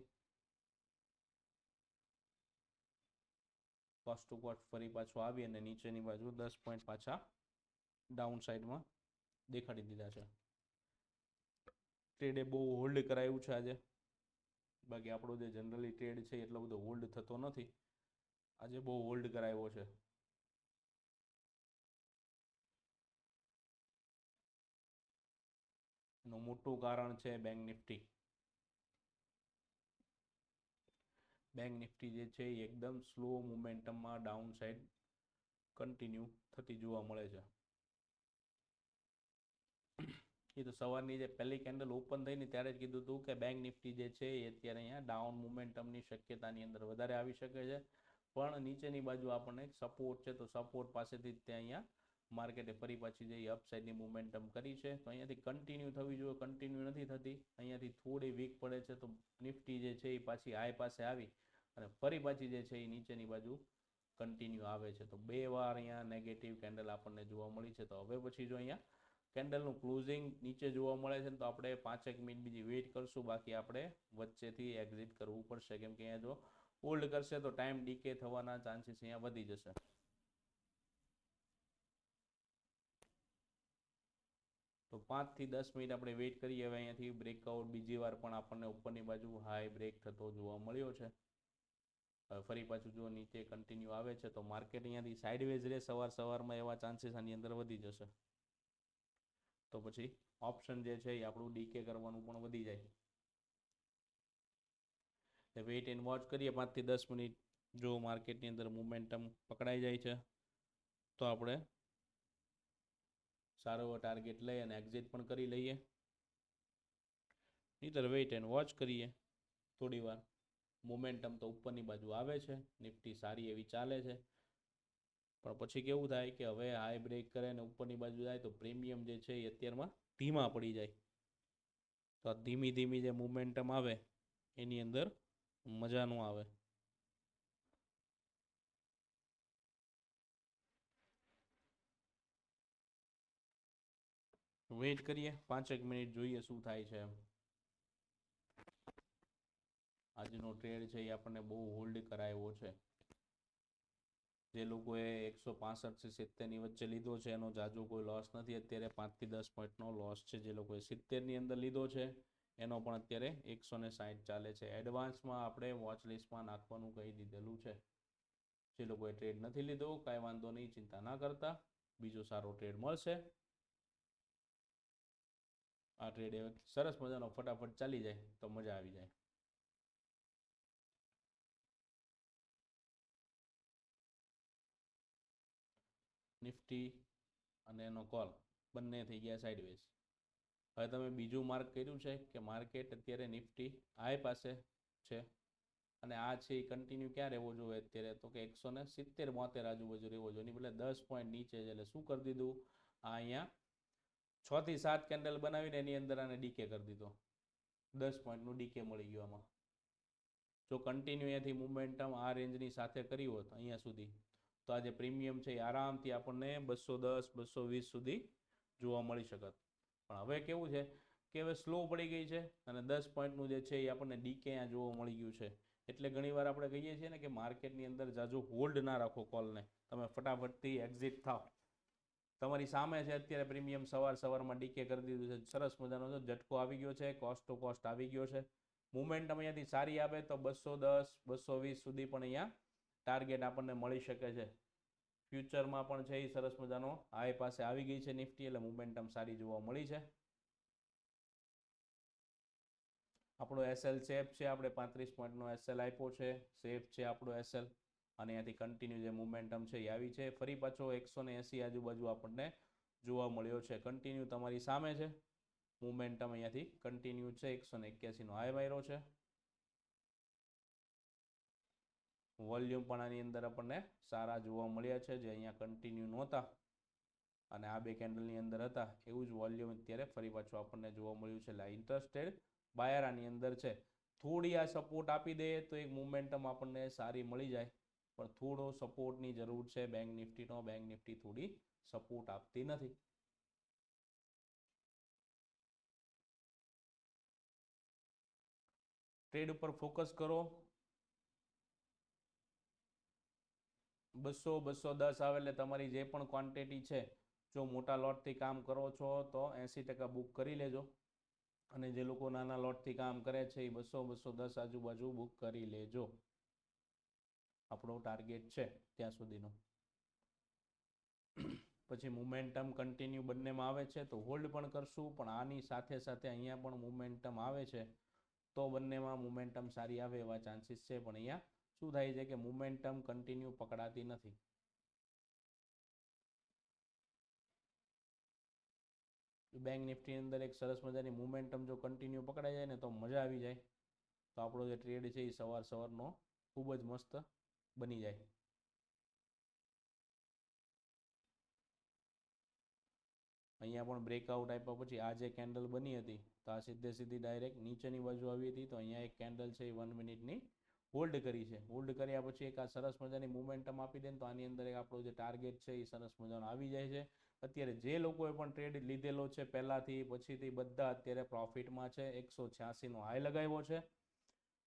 કોસ્ટ ટુ કોસ્ટ ફરી પાછો આવી અને નીચેની બાજુ 10 પોઈન્ટ પાછા ડાઉન સાઈડમાં દેખાડી દીધા છે. ટ્રેડે બહુ હોલ્ડ કરાયું છે આજે. બાકી આપણો જે જનરલી ટ્રેડ છે એટલો બધો હોલ્ડ થતો નથી. આજે બહુ હોલ્ડ કરાવ્યો છે. એનું મોટું કારણ છે બેંક નિફ્ટી. બેંક નિફ્ટી જે છે એ એકદમ સ્લો મોમેન્ટમમાં ડાઉન સાઈડ કન્ટિન્યુ થતી જોવા મળે છે. એ તો સવારની જે પહેલી કેન્ડલ ઓપન થઈ ને ત્યારે જ કીધું હતું કે બેંક નિફ્ટી જે છે એ અત્યારે અહીંયા ડાઉન મોમેન્ટમની શક્યતાની અંદર વધારે આવી શકે છે. પણ નીચેની બાજુ આપણને સપોર્ટ છે તો સપોર્ટ પાસેથી જ ત્યાં અહીંયા માર્કેટે ફરી પાછી જે અપસાઇડની મોમેન્ટમ કરી છે તો અહીંયાથી કન્ટિન્યુ થવી જોઈએ, કન્ટિન્યુ નથી થતી. અહીંયાથી થોડી વીક પડે છે તો નિફ્ટી જે છે એ પાછી હાઈ પાસે આવી અને ફરી પાછી જે છે એ નીચેની બાજુ કન્ટિન્યુ આવે છે. તો 2 વાર અહીંયા નેગેટિવ કેન્ડલ આપણને જોવા મળી છે. તો હવે પછી જો અહીંયા કેન્ડલનું ક્લોઝિંગ નીચે જોવા મળે છે તો આપણે 5 મિનિટ બીજી વેઇટ કરશું. બાકી આપણે વચ્ચેથી એક્ઝિટ કરવું પડશે, કેમ કે અહીંયા જો હોલ્ડ કરશે તો ટાઈમ ડીકે થવાના ચાન્સીસ અહીંયા વધી જશે. તો 5 થી 10 મિનિટ આપણે વેઇટ કરીએ. હવે અહીંયાથી બ્રેકઆઉટ બીજી વાર પણ આપણને ઉપરની બાજુ હાઈ બ્રેક થતો જોવા મળ્યો છે. હવે ફરી પાછું જો નીચે કન્ટિન્યુ આવે છે તો માર્કેટ અહીંયાથી સાઇડવેઝ રહે સવારમાં એવા ચાન્સીસ આની અંદર વધી જશે. તો પછી ઓપ્શન જે છે એ આપણું ડીકે કરવાનું પણ વધી જાય. વેઇટ એન્ડ વોચ કરીએ 5 થી 10 મિનિટ. જો માર્કેટની અંદર મોમેન્ટમ પકડાઈ જાય છે તો આપણે સારો એવો ટાર્ગેટ લઈ અને એક્ઝિટ પણ કરી લઈએ. નહીંતર વેઇટ એન્ડ વોચ કરીએ થોડી વાર. મોમેન્ટમ તો ઉપરની બાજુ આવે છે, નિફ્ટી સારી એવી ચાલે છે. પણ પછી કેવું થાય કે હવે હાઈ બ્રેક કરે અને ઉપરની બાજુ જાય તો પ્રીમિયમ જે છે એ અત્યારમાં ધીમા પડી જાય. તો આ ધીમી જે મોમેન્ટમ આવે એની અંદર મજા ન આવે. વેઇટ કરીએ 5 મિનિટ, જોઈએ શું થાય છે. આજનો ટ્રેડ છે એ આપણને બહુ હોલ્ડ કરાયો છે. જે લોકોએ 165 થી 70 ની વચ્ચે લીધો છે એનો જાજો કોઈ લોસ નથી. અત્યારે 5 થી 10 પોઈન્ટનો લોસ છે. જે લોકોએ 70 ની અંદર લીધો છે એનો પણ અત્યારે 160 ચાલે છે. એડવાન્સમાં આપણે વોચ લિસ્ટમાં નાખવાનું કહી દીધેલું છે. જે લોકોએ ટ્રેડ નથી લીધો કાંઈ વાંધો નહીં, ચિંતા ના કરતા, બીજો સારો ટ્રેડ મળશે. આ ટ્રેડ સરસ મજાનો ફટાફટ ચાલી જાય તો મજા આવી જાય. નિફ્ટી અને એનો કોલ બંને થઈ ગયા સાઇડવેઝ. હવે તમે બીજું માર્ક કર્યું છે કે માર્કેટ અત્યારે નિફ્ટી હાઈ પાસે છે અને આ છે એ કન્ટિન્યુ ક્યાં રહેવો જોઈએ અત્યારે, તો કે 170-72 આજુબાજુ રહેવો જોઈએ. એની બદલે 10 પોઈન્ટ નીચે છે. એટલે શું કરી દીધું, આ અહીંયા 6 થી 7 કેન્ડલ બનાવીને એની અંદર આને ડીકે કરી દીધો. 10 પોઈન્ટનું ડીકે મળી ગયું આમાં. જો કન્ટિન્યુ અહીંયાથી મોમેન્ટમ આ રેન્જની સાથે કરી હોત અહીંયા સુધી તો આ જે પ્રીમિયમ છે એ આરામથી આપણને 210-220 સુધી જોવા મળી શકત. પણ હવે કેવું છે કે હવે સ્લો પડી ગઈ છે અને 10 પોઈન્ટનું જે છે એ આપણને ડીકે અહીંયા જોવા મળી ગયું છે. એટલે ઘણીવાર આપણે કહીએ છીએ ને કે માર્કેટની અંદર જાજો હોલ્ડ ના રાખો કોલને, તમે ફટાફટથી એક્ઝિટ થાવ. તમારી સામે છે અત્યારે પ્રીમિયમ સવારમાં ડીકે કરી દીધું છે. સરસ મજાનો ઝટકો આવી ગયો છે, કોસ્ટ ટુ કોસ્ટ આવી ગયો છે. મોમેન્ટમ અહીંયાથી સારી આવે તો 210-220 સુધી પણ અહીંયા ટાર્ગેટ આપણને મળી શકે છે. ફ્યુચરમાં પણ છે એ સરસ મજાનો હાઈ પાસે આવી ગઈ છે નિફ્ટી, એટલે મોમેન્ટમ સારી જોવા મળી છે. આપણો એસએલ સેફ છે, આપણે 35 પોઈન્ટનો એસએલ આપ્યો છે. સેફ છે આપણો એસએલ. અને અહીંયાથી કન્ટિન્યુ જે મોમેન્ટમ છે એ આવી છે. ફરી પાછો 180 આજુબાજુ આપણને જોવા મળ્યો છે. કન્ટિન્યુ તમારી સામે છે મોમેન્ટમ અહીંયાથી કન્ટિન્યુ છે. 181નો હાઈ માર્યો છે. વોલ્યુમ પણ આની અંદર આપણને સારા જોવા મળ્યા છે, જે અહીંયા કન્ટિન્યુ નહોતા અને આ બે કેન્ડલની અંદર હતા એવું જ વોલ્યુમ અત્યારે ફરી પાછું આપણને જોવા મળ્યું છે. એટલે ઇન્ટરેસ્ટેડ બાયર આની અંદર છે. થોડી આ સપોર્ટ આપી દે તો એક મોમેન્ટમ આપણને સારી મળી જાય, પણ થોડો સપોર્ટની જરૂર છે બેંક નિફ્ટીનો. બેંક નિફ્ટી થોડી સપોર્ટ આપતી નથી. ટ્રેડ ઉપર ફોકસ કરો. 200-210 આવે એટલે તમારી જે પણ ક્વોન્ટિટી છે, જો મોટા લોટથી કામ કરો છો તો 80% બુક કરી લેજો, અને જે લોકો નાના લોટથી કામ કરે છે એ 200-210 આજુબાજુ બુક કરી લેજો. આપણો ટાર્ગેટ છે ત્યાં સુધીનો. પછી મોમેન્ટમ કન્ટિન્યુ બંનેમાં આવે છે તો હોલ્ડ પણ કરશું, પણ આની સાથે સાથે અહીંયા પણ મોમેન્ટમ આવે છે તો બંનેમાં મોમેન્ટમ સારી આવે એવા ચાન્સીસ છે. પણ અહીંયા શું થાય છે કે મોમેન્ટમ કન્ટિન્યુ પકડાતી નથી. બેંક નિફ્ટીની અંદર એક સરસ મજાની મોમેન્ટમ જો કન્ટિન્યુ પકડાઈ જાય ને તો મજા આવી જાય, તો આપણો જે ટ્રેડ છે એ સવારનો ખૂબ જ મસ્ત બની જાય. અહીંયા પણ બ્રેકઆઉટ આપ્યા પછી આ જે કેન્ડલ બની હતી તો આ સીધી ડાયરેક્ટ નીચેની બાજુ આવી હતી, તો અહીંયા એક કેન્ડલ છે એ 1 મિનિટની હોલ્ડ કરી છે. હોલ્ડ કર્યા પછી એક આ સરસ મજાની મોમેન્ટમ આપી દે તો આની અંદર એક આપણો જે ટાર્ગેટ છે એ સરસ મજાનો આવી જાય છે. અત્યારે જે લોકોએ પણ ટ્રેડ લીધેલો છે પહેલાથી પછીથી બધા અત્યારે પ્રોફિટમાં છે. 186નો હાઈ લગાવ્યો છે,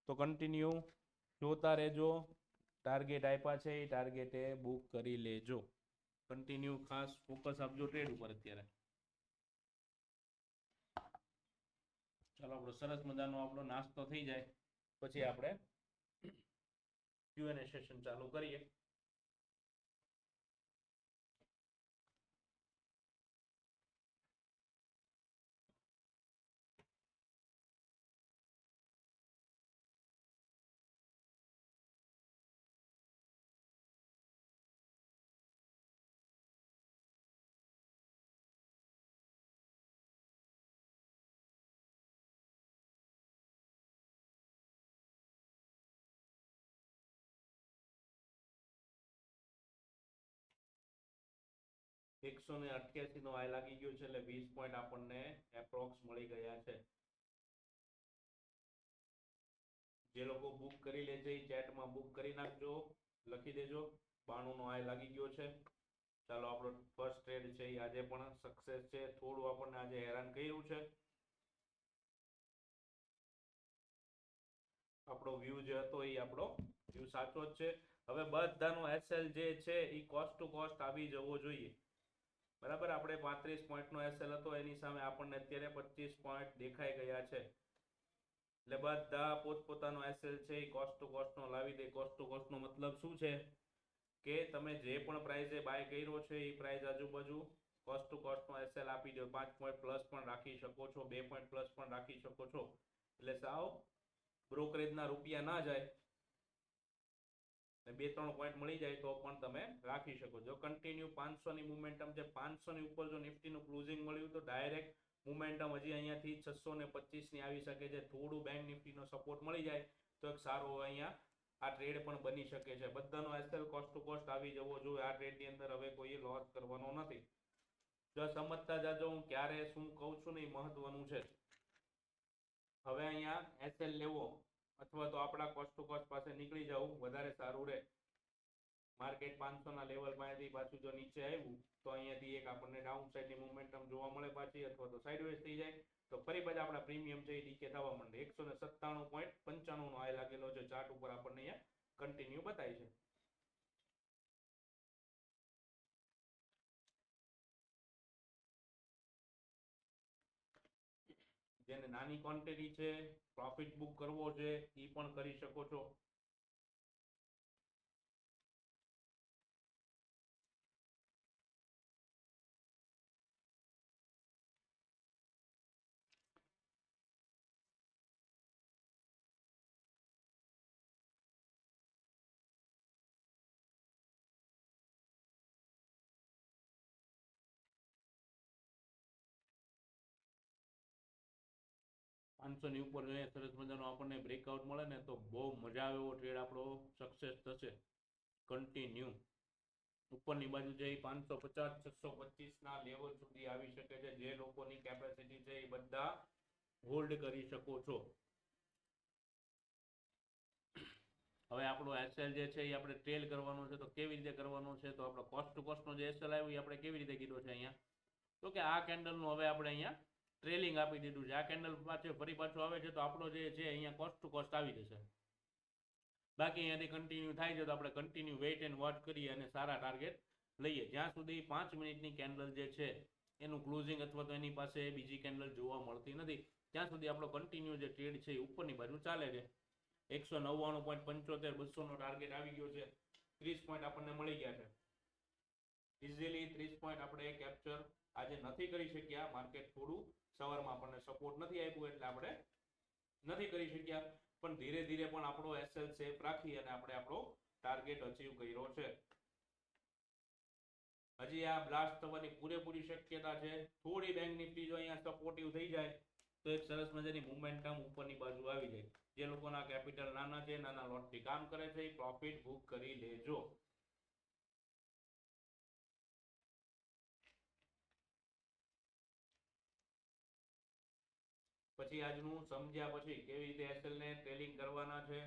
તો કન્ટિન્યુ જોતા રહેજો. ટાર્ગેટ આપ્યા છે એ ટાર્ગેટે બુક કરી લેજો. કન્ટિન્યુ ખાસ ફોકસ આપજો ટ્રેડ ઉપર અત્યારે. ચાલો આપણો સરસ મજાનો આપણો નાસ્તો થઈ જાય પછી આપણે Q&A સેશન ચાલુ કરીએ. એકસો ને 88નો હાઈ લાગી ગયો છે એટલે 20 પોઈન્ટ આપણને એપ્રોક્સ મળી ગયા છે. જે લોકો બુક કરી લે છે એ ચેટમાં બુક કરી નાખજો, લખી દેજો 92નો હાઈ લાગી ગયો છે. ચાલો આપણો ફર્સ્ટ ટ્રેડ છે એ આજે પણ સક્સેસ છે. થોડું આપણને આજે હેરાન કર્યું છે. આપણો વ્યૂ જે હતો એ આપણો વ્યૂ સાચો જ છે. હવે બધાનો એસએલ જે છે એ કોસ્ટ ટુ કોસ્ટ આવી જવો જોઈએ. બરાબર, આપણે 35 પોઈન્ટનો એસએલ હતો એની સામે આપણને અત્યારે 25 પોઈન્ટ દેખાઈ ગયા છે. એટલે બધા પોતપોતાનો એસએલ છે એ કોસ્ટ ટુ કોસ્ટનો લાવી દે. કોસ્ટ ટુ કોસ્ટનો મતલબ શું છે કે તમે જે પણ પ્રાઇસે બાય કર્યો છે એ પ્રાઇસ આજુબાજુ કોસ્ટ ટુ કોસ્ટનો એસએલ આપી દો. 5 પોઈન્ટ પ્લસ પણ રાખી શકો છો, 2 પોઈન્ટ પ્લસ પણ રાખી શકો છો. એટલે સાવ બ્રોકરેજના રૂપિયા ના જાય, 2-3 પોઈન્ટ મળી જાય તો પણ તમે રાખી શકો છો. કન્ટિન્યુ 500ની મોમેન્ટમ છે, 500ની ઉપર જો નિફ્ટીનું ક્લોઝિંગ મળ્યું તો ડાયરેક્ટ મોમેન્ટમ હજી અહીંયાથી 625ની આવી શકે છે. થોડું બેંક નિફ્ટીનો સપોર્ટ મળી જાય તો એક સારો અહીંયા આ ટ્રેડ પણ બની શકે છે. બધાનો એસએલ કોસ્ટ ટુ કોસ્ટ આવી જવો જોઈએ. આ ટ્રેડની અંદર હવે કોઈ લોસ કરવાનો નથી. જો સમજતા જાજો હું ક્યારે શું કહું છું ને એ મહત્વનું છે. હવે અહીંયા એસએલ લેવો અથવા તો આપણા કોસ્ટ ટુ કોસ્ટ પાસે નીકળી જવું વધારે સારું રહે. માર્કેટ 500ના લેવલ પાસેથી પાછું જો નીચે આવ્યું તો અહીંયાથી એક આપણને ડાઉન સાઈડની મોમેન્ટમ જોવા મળે પાછી, અથવા તો સાઇડવેઝ થઈ જાય તો ફરી પાછા આપણા પ્રીમિયમ છે એ ડીકે થવા માંડે. 197.95નો હાઈ લાગેલો છે. ચાર્ટ ઉપર આપણને અહીંયા કન્ટિન્યુ બતાય છે. જેને નાની ક્વોન્ટિટી છે, પ્રોફિટ બુક કરવો છે એ પણ કરી શકો છો. 500 ની ઉપર જોઈએ સરસ મજાનો આપણને બ્રેકઆઉટ મળે ને તો બહુ મજા આવે એવો ટ્રેડ આપણો સક્સેસ થશે. કન્ટિન્યુ ઉપરની બાજુ જે 550 625 ના લેવલ સુધી આવી શકે છે. જે લોકોની કેપેસિટી છે એ બધા હોલ્ડ કરી શકો છો. હવે આપણો એસએલ જે છે એ આપણે ટ્રેલ કરવાનો છે તો કેવી રીતે કરવાનો છે, તો આપણો કોસ્ટ ટુ કોસ્ટનો જે એસએલ આવ્યો એ આપણે કેવી રીતે કીધો છે અહીંયા, તો કે આ કેન્ડલનું હવે આપણે અહીંયા ટ્રેલિંગ આપી દીધું છે. આ કેન્ડલ પાછળ ફરી પાછું આવે છે તો આપણો જે છે અહીંયા કોસ્ટ ટુ કોસ્ટ આવી જશે. બાકી અહીંયાથી કન્ટિન્યુ થાય છે તો આપણે કન્ટિન્યુ વેઇટ એન્ડ વોચ કરીએ અને સારા ટાર્ગેટ લઈએ. જ્યાં સુધી 5 મિનિટની કેન્ડલ જે છે એનું ક્લોઝિંગ અથવા તો એની પાસે બીજી કેન્ડલ જોવા મળતી નથી ત્યાં સુધી આપણો કન્ટિન્યુ જે ટ્રેડ છે એ ઉપરની બાજુ ચાલે છે. 199.75 200 નો ટાર્ગેટ આવી ગયો છે. 30 પોઈન્ટ આપણને મળી ગયા છે. ઇઝીલી 30 પોઈન્ટ આપણે કેપ્ચર આજે નથી કરી શક્યા. માર્કેટ થોડું સવારમાં આપણને સપોર્ટ નથી આપ્યું એટલે આપણે નથી કરી શક્યા, પણ ધીરે ધીરે પણ આપણો એસએલ સેફ રાખી અને આપણે આપણો ટાર્ગેટ અચીવ કર્યો છે. હજી આ બ્લાસ્ટ થવાની પૂરેપૂરી શક્યતા છે. થોડી બેંક નિફ્ટી જો અહીંયા સપોર્ટિવ થઈ જાય તો એક સરસ મજાની મોમેન્ટમ ઉપરની બાજુ આવી જાય. જે લોકોના કેપિટલ નાના છે, નાના લોટથી કામ કરે છે, એ પ્રોફિટ બુક કરી લેજો. પછી આજનું સમજ્યા પછી કેવી રીતે એસએલ ને ટ્રેલિંગ કરવાના છે,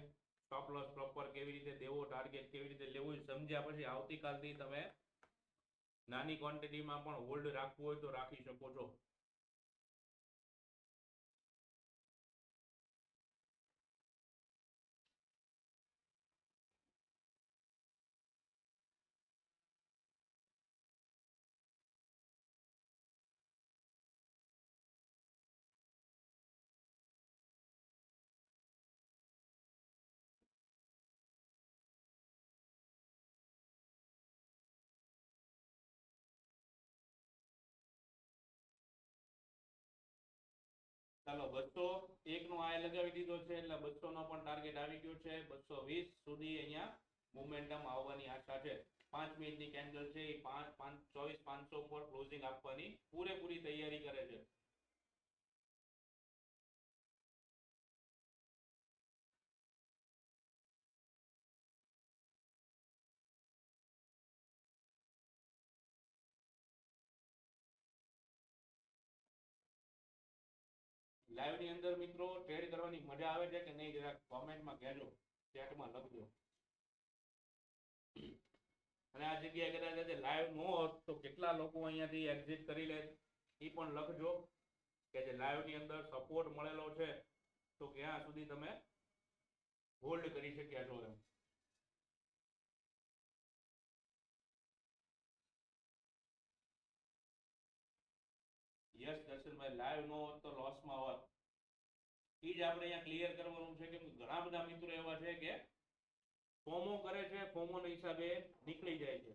સ્ટોપ લોસ પ્રોપર કેવી રીતે દેવો, ટાર્ગેટ કેવી રીતે લેવું, સમજ્યા પછી આવતીકાલથી તમે નાની ક્વોન્ટિટીમાં પણ હોલ્ડ રાખવું હોય તો રાખી શકો છો. ચાલો 201 નો આ લગાવી દીધો છે એટલે 200 નો પણ ટાર્ગેટ આવી ગયો છે. 220 સુધી અહીંયા મોમેન્ટમ આવવાની આશા છે. 5 મિનિટની કેન્ડલ છે એ 24 500 પર ક્લોઝિંગ આપવાની પૂરેપૂરી તૈયારી કરે છે. લાઈવ ની અંદર મિત્રો ટ્રેડ કરવાની મજા આવે છે કે નહીં જરા કોમેન્ટમાં કહેજો, ચેટમાં લખજો. અને આ જગ્યાએ કદાચ આજે લાઈવ ન હોત તો કેટલા લોકો અહીંયાથી એક્ઝિટ કરી લે એ પણ લખજો કે જે લાઈવ ની અંદર સપોર્ટ મળેલો છે તો ક્યાં સુધી તમે હોલ્ડ કરી શક્યા છો એમ. યસ દર્શનભાઈ, લાઈવ નો હોત તો લોસમાં હોત. એ જ આપણે અહીંયા ક્લિયર કરવાનું છે કે ઘણા બધા મિત્રો એવા છે કે ફોમો કરે છે, ફોમો ના હિસાબે નીકળી જાય છે.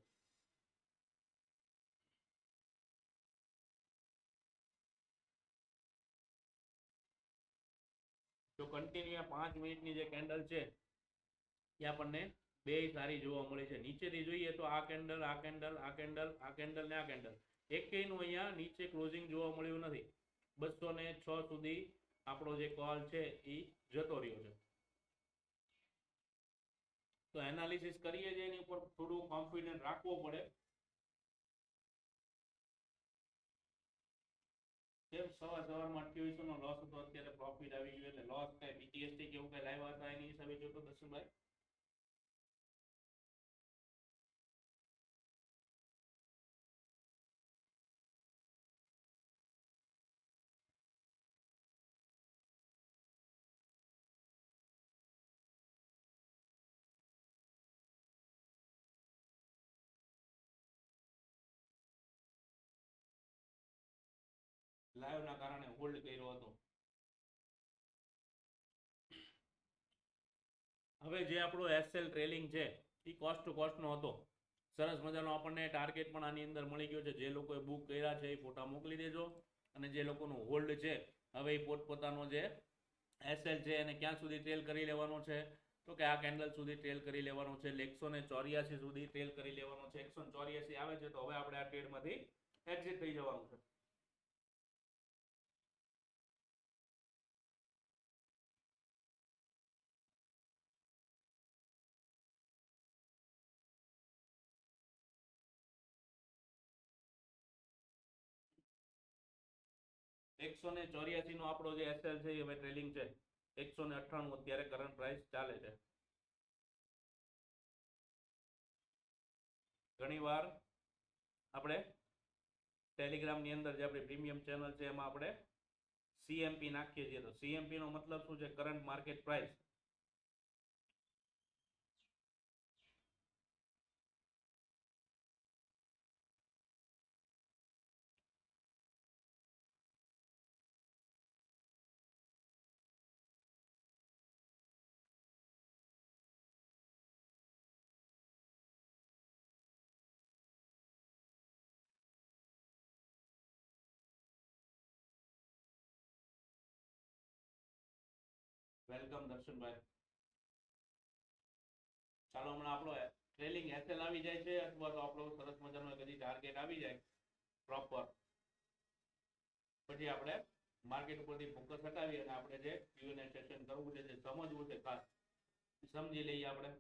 તો કન્ટિન્યુ 5 મિનિટની જે કેન્ડલ છે એ આપણને બે સારી જોવા મળે છે. નીચેથી જોઈએ તો આ કેન્ડલ, આ કેન્ડલ, આ કેન્ડલ, આ કેન્ડલ ને આ કેન્ડલ, એકેયનું અહીંયા નીચે ક્લોઝિંગ જોવા મળ્યું નથી. 206 સુધી આપણો જે કોલ છે એ જતો રહ્યો છે. તો એનાલિસિસ કરીએ છીએ એની ઉપર થોડું કોન્ફિડન્સ રાખવો પડે. કેમ સવારમાં 2800 નો લોસ હતો, અત્યારે પ્રોફિટ આવી ગયો એટલે લોસ કઈ બીટીએસટી કેવું કઈ લાવ્યા હતા એની હિસાબે જોતો દર્શનભાઈ? લાઈવ ના કારણે હોલ્ડ કર્યો હતો. હવે જે આપણો એસએલ ટ્રેલિંગ છે એ કોસ્ટ ટુ કોસ્ટ નો હતો. સરસ મજાનો આપણને ટાર્ગેટ પણ આની અંદર મળી ગયો છે. જે લોકોએ બુક કર્યા છે એ ફોટા મોકલી દેજો. અને જે લોકોનું હોલ્ડ છે હવે એ પોતપોતાનો જે એસએલ છે એને ક્યાં સુધી ટ્રેલ કરી લેવાનો છે, તો કે આ કેન્ડલ સુધી ટ્રેલ કરી લેવાનો છે. 184 સુધી ટ્રેલ કરી લેવાનો છે. 184 આવે છે તો હવે આપણે આ ટ્રેડમાંથી એક્ઝિટ થઈ જવાનું છે. 184 નો આપણો જે એસએલ છે એ હવે ટ્રેલિંગ છે 198 અત્યારે કરંટ પ્રાઇસ ચાલે છે. ઘણીવાર આપણે ટેલિગ્રામની અંદર જે આપણી પ્રીમિયમ ચેનલ છે એમાં આપણે સીએમપી નાખીએ છીએ. તો સીએમપી નો મતલબ શું છે? Current market price. Welcome Darshanbhai. ચાલો હમણાં આપણો ટ્રેલિંગ એસએલ આવી જાય છે અથવા તો આપણો સરસ મજાનો કદી ટાર્ગેટ આવી જાય પ્રોપર, પછી આપણે માર્કેટ ઉપરથી ફોકસ હટાવી અને આપણે જે ક્યુએનએ સેશન કરવું છે, જે સમજવું છે ખાસ સમજી લઈએ આપણે.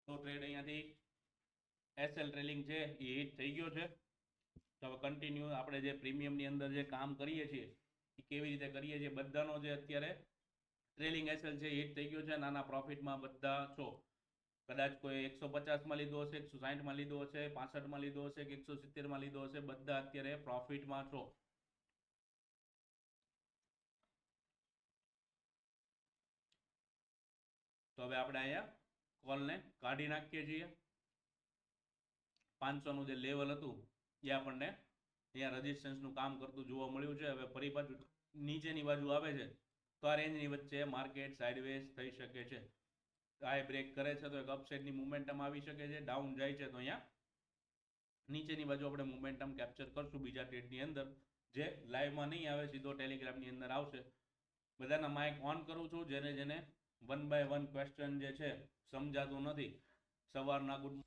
તો ટ્રેડ અહીંયાથી એસએલ ટ્રેલિંગ છે એ હિટ થઈ ગયો છે. તો હવે કન્ટિન્યુ આપણે જે પ્રીમિયમની અંદર જે કામ કરીએ છીએ એ કેવી રીતે કરીએ છીએ, બધાનો જે અત્યારે ટ્રેલિંગ એસએલ છે હિટ થઈ ગયો છે. નાના પ્રોફિટમાં બધા છો. કદાચ કોઈ 150માં લીધો હશે, 160માં લીધો હશે, 65માં લીધો હશે કે 170માં લીધો હશે, બધા અત્યારે પ્રોફિટમાં છો. તો હવે આપણે અહીંયા કોલને કાઢી નાખીએ છીએ. 500 નું જે લેવલ હતું એ આપણને અહીંયા રેઝિસ્ટન્સનું કામ કરતું જોવા મળ્યું છે. હવે ફરી પાછું નીચેની બાજુ આવે છે તો આ રેન્જની વચ્ચે માર્કેટ સાઇડવેઝ થઈ શકે છે. હાઈ બ્રેક કરે છે તો એક અપસાઇડની મોમેન્ટમ આવી શકે છે. ડાઉન જાય છે તો અહીંયા નીચેની બાજુ આપણે મોમેન્ટમ કેપ્ચર કરશું બીજા ટ્રેડની અંદર, જે લાઈવમાં નહીં આવે, સીધો ટેલિગ્રામની અંદર આવશે. બધાના માઇક ઓન કરું છું. જેને જેને 1 by 1 ક્વેશ્ચન જે છે સમજાતું નથી, સવારના ગુડ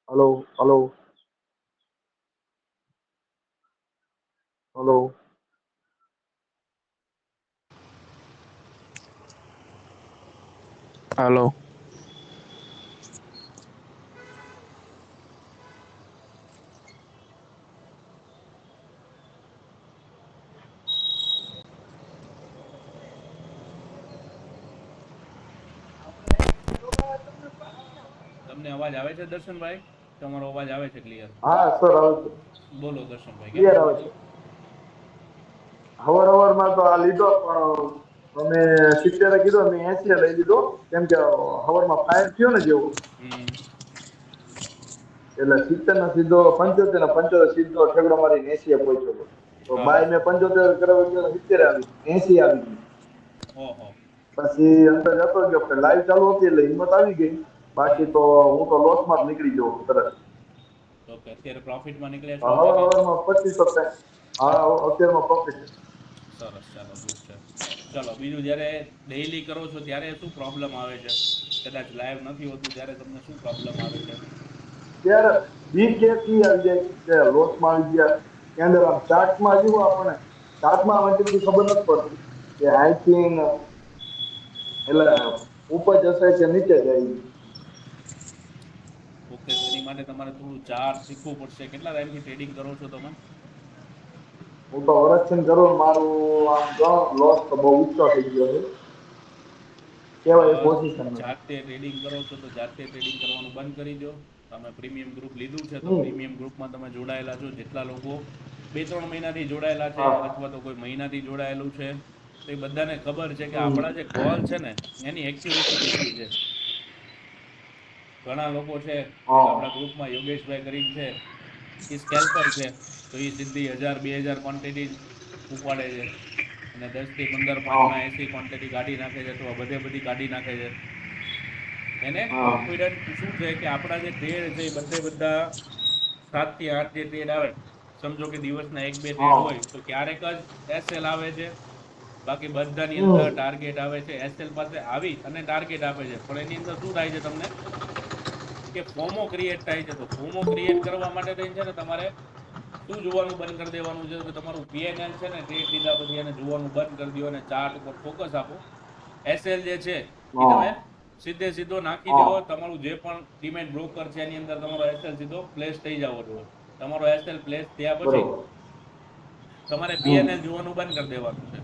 હલો હલો હલો હાલો. તમને અવાજ આવે છે દર્શનભાઈ? તમારો અવાજ આવે છે ક્લિયર? હા સર આવે છે, બોલો દર્શનભાઈ, કેમ ક્લિયર છો? આવે છે. હવારમાં તો આ લીધો પણ તમે 70 કીધો, મેં 80 લઈ લીધો. કેમ કે હવારમાં ફાયર થયો ને જેવું, એટલે 70 ના સીધો 75 ના 75 સીધો ઠેકડો મારી 80 પહોંચ્યો હતો. તો હા બાય મેં 75 કરવા ગયો, 70 આવી 80 આવી ગઈ. ઓહો. પછી અંદર જતો ગયો કે લાઈવ ચાલુ હતી એટલે હિંમત આવી ગઈ, બાકી તો હું તો લોસમાં જ નીકળી ગયો તરત. ઓકે, અત્યારે પ્રોફિટમાં નીકળ્યા છો કે હવારમાં 25%. હા, અત્યારમાં પ્રોફિટ. સરસ, ચાલો ગુડ છે. ચલો બીજું, જ્યારે ડેઈલી કરો છો ત્યારે શું પ્રોબ્લેમ આવે છે? કદાચ લાઈવ નથી હોતું ત્યારે તમને શું પ્રોબ્લેમ આવે છે? ત્યારે બીક એટલી આવી જાય કે લોસમાં આવી ગયા. એની અંદર આમ ચાર્ટમાં જુઓ આપણને, ચાર્ટમાં હજી ખબર નથી પડતી કે આઈથિંગ એટલે ઉપર જશે કે નીચે જાય. ઓકે, તો એની માટે તમારે થોડું ચાર્ટ શીખવું પડશે. કેટલા ટાઈમથી ટ્રેડિંગ કરો છો તમે? હું તો વર્ષથી કરું, મારું આમ ગણો લોસ તો બહુ ઊંચો થઈ ગયો છે. કેવાય બસ, પોઝિશનમાં. જાતે ટ્રેડિંગ કરો છો તો જાતે ટ્રેડિંગ કરવાનું બંધ કરી દો. તમે પ્રીમિયમ ગ્રુપ લીધું છે તો હમ. પ્રીમિયમ ગ્રુપમાં તમે જોડાયેલા છો. જેટલા લોકો 2-3 મહિનાથી જોડાયેલા છે હા. અથવા તો કોઈ મહિનાથી જોડાયેલું છે, તો એ બધાને ખબર છે કે હમ. આપણા જે કોલ છે ને એની એક્યુરેસી કેટલી છે. ઘણા લોકો છે, એક હા. આપણા ગ્રુપમાં યોગેશભાઈ કરીને છે, એ સ્કેલ્પર છે. તો એ સીધી 1000-2000 ક્વોન્ટિટી ઉપાડે છે અને 10 થી 15 હા. પોઈન્ટમાં 80 ક્વોન્ટિટી કાઢી નાખે છે, અથવા બધે બધી કાઢી નાખે છે. એને હા. કોન્ફિડન્ટ શું છે કે આપણા જે ટ્રેડ છે એ બધા 7 થી 8 જે ટ્રેડ આવે, સમજો કે દિવસના 1-2 ટ્રેડ હા. હોય તો ક્યારેક જ એસએલ આવે છે. બાકી બધાની અંદર હમ. ટાર્ગેટ આવે છે. એસએલ પાસે આવી અને ટાર્ગેટ આપે છે, પણ એની અંદર શું થાય છે તમને કે ફોમો ક્રિએટ થાય છે. તો ફોમો ક્રિએટ કરવા માટે થઈને છે ને તમારે શું જોવાનું બંધ કરી દેવાનું છે કે તમારું પીએનએલ છે ને ટ્રેડ લીધા પછી એને જોવાનું બંધ કરી દો અને ચાર્ટ ઉપર ફોકસ આપો. એસએલ જે છે એ હા. તમે સીધે સીધો નાખી હા. દો. તમારું જે પણ ડીમેટ બ્રોકર છે એની અંદર તમારો એસએલ સીધો પ્લેસ થઈ જવો જોઈએ. તમારો એસએલ પ્લેસ થયા પછી બરોબર. તમારે હમ. પીએનએલ જોવાનું બંધ કરી દેવાનું છે.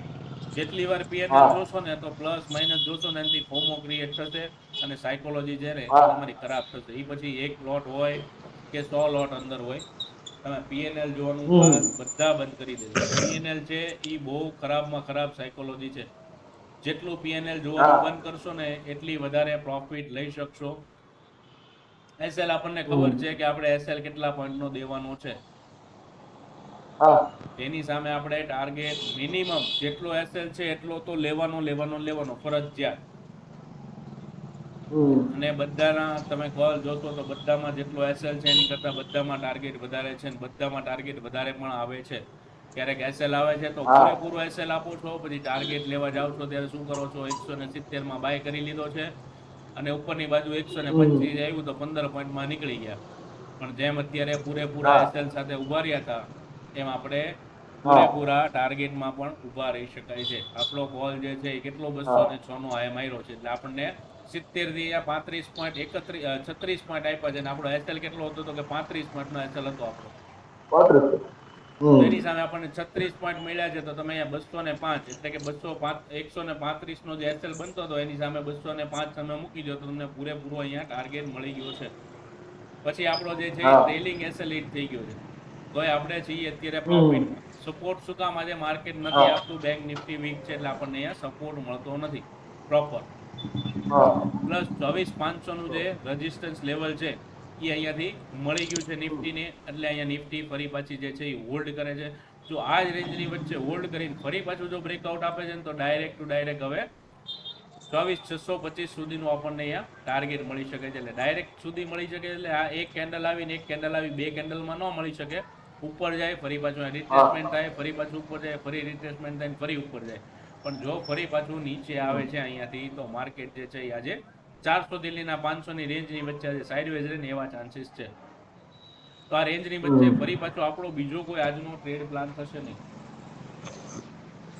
જેટલી વાર પીએનએલ હા. જોશો ને તો પ્લસ માઇનસ જોશો ને એનાથી ફોમો ક્રિએટ થશે અને સાયકોલોજી છે ને એ હા. તમારી ખરાબ થશે. એ પછી એક લોટ હોય કે 100 લોટ અંદર હોય, તમે પીએનએલ જોવાનું હમ. ખાસ બધા બંધ કરી દેજો. પીએનએલ છે એ બહુ ખરાબમાં ખરાબ સાયકોલોજી છે. જેટલું પીએનએલ જોવાનું હા. બંધ કરશો ને એટલી વધારે પ્રોફિટ લઈ શકશો. એસએલ આપણને ખબર હમ. છે કે આપણે એસએલ કેટલા પોઈન્ટ નો દેવાનો છે. હા. તેની સામે આપણે ટાર્ગેટ મિનિમમ જેટલો એસએલ છે એટલો તો લેવાનો ફરજિયાત. હમ. અને બધાના તમે કોલ જોશો તો બધામાં જેટલો એસએલ છે એની કરતા બધામાં ટાર્ગેટ વધારે છે, બધામાં ટાર્ગેટ વધારે પણ આવે છે. ક્યારેક એસએલ આવે છે તો હા. પૂરેપૂરો એસએલ આપો છો, પછી ટાર્ગેટ લેવા જાવ છો ત્યારે શું કરો છો 170 માં બાય કરી લીધો છે અને ઉપરની બાજુ હમ. 125 આવ્યું તો 15 પોઈન્ટમાં નીકળી ગયા. પણ જેમ અત્યારે પૂરેપૂરા હા. એસએલ સાથે ઉભા રહ્યા હતા એમ આપણે હા. પૂરેપૂરા ટાર્ગેટમાં પણ ઉભા રહી શકાય છે. આપણો કોલ જે છે એ કેટલો હા. 206 નો આય માર્યો છે, એટલે આપણને 70 થી 36 પોઈન્ટ આપ્યા છે અને આપણો એસએલ કેટલો હતો તો કે 35 પોઈન્ટ નો એસએલ હતો આપણો. તો હમ. એની સામે આપણને 36 પોઈન્ટ મળ્યા છે. તો તમે અહીંયા 205 એટલે કે 135 નો જે એસએલ બનતો હતો એની સામે 205 તમે મૂકી દો તો તમને પૂરેપૂરો અહીંયા ટાર્ગેટ મળી ગયો છે. પછી આપણો જે છે એ હા. ટ્રેલિંગ એસએલ હિટ થઈ ગયો છે. તોય આપણે છીએ અત્યારે હમ. પ્રોફિટમાં. સપોર્ટ શું કામ આજે માર્કેટ નથી હા. આપતું? બેંક નિફ્ટી વીક છે એટલે આપણને અહીંયા સપોર્ટ મળતો નથી પ્રોપર. હા. પ્લસ 24,500 નું જે રેઝિસ્ટન્સ લેવલ છે એ અહીંયાથી મળી ગયું છે નિફ્ટીને, એટલે અહીંયા નિફ્ટી ફરી પાછી જે છે એ હોલ્ડ કરે છે. જો આ જ રેન્જની વચ્ચે હોલ્ડ કરીને ફરી પાછું જો બ્રેકઆઉટ આપે છે ને તો ડાયરેક્ટ ટુ ડાયરેક્ટ હવે 24,625 સુધીનું આપણને અહીંયા ટાર્ગેટ મળી શકે છે. એટલે ડાયરેક્ટ સુધી મળી શકે એટલે આ એક કેન્ડલ આવીને એક કેન્ડલ આવી, બે કેન્ડલમાં ન મળી શકે. ઉપર જાય ફરી પાછું હા. રિટ્રેસમેન્ટ થાય, ફરી પાછું ઉપર જાય, ફરી રિટ્રેસમેન્ટ થાય, ફરી ઉપર જાય. પણ જો ફરી પાછું નીચે આવે છે અહીંયાથી તો માર્કેટ જે છે એ આજે 400 દિલ્હીના 500 ની રેન્જની વચ્ચે આજે સાઇડવેઝ રહે ને એવા ચાન્સીસ છે. તો આ રેન્જની વચ્ચે હમ. ફરી પાછો આપણો બીજો કોઈ આજનો ટ્રેડ પ્લાન થશે નહીં.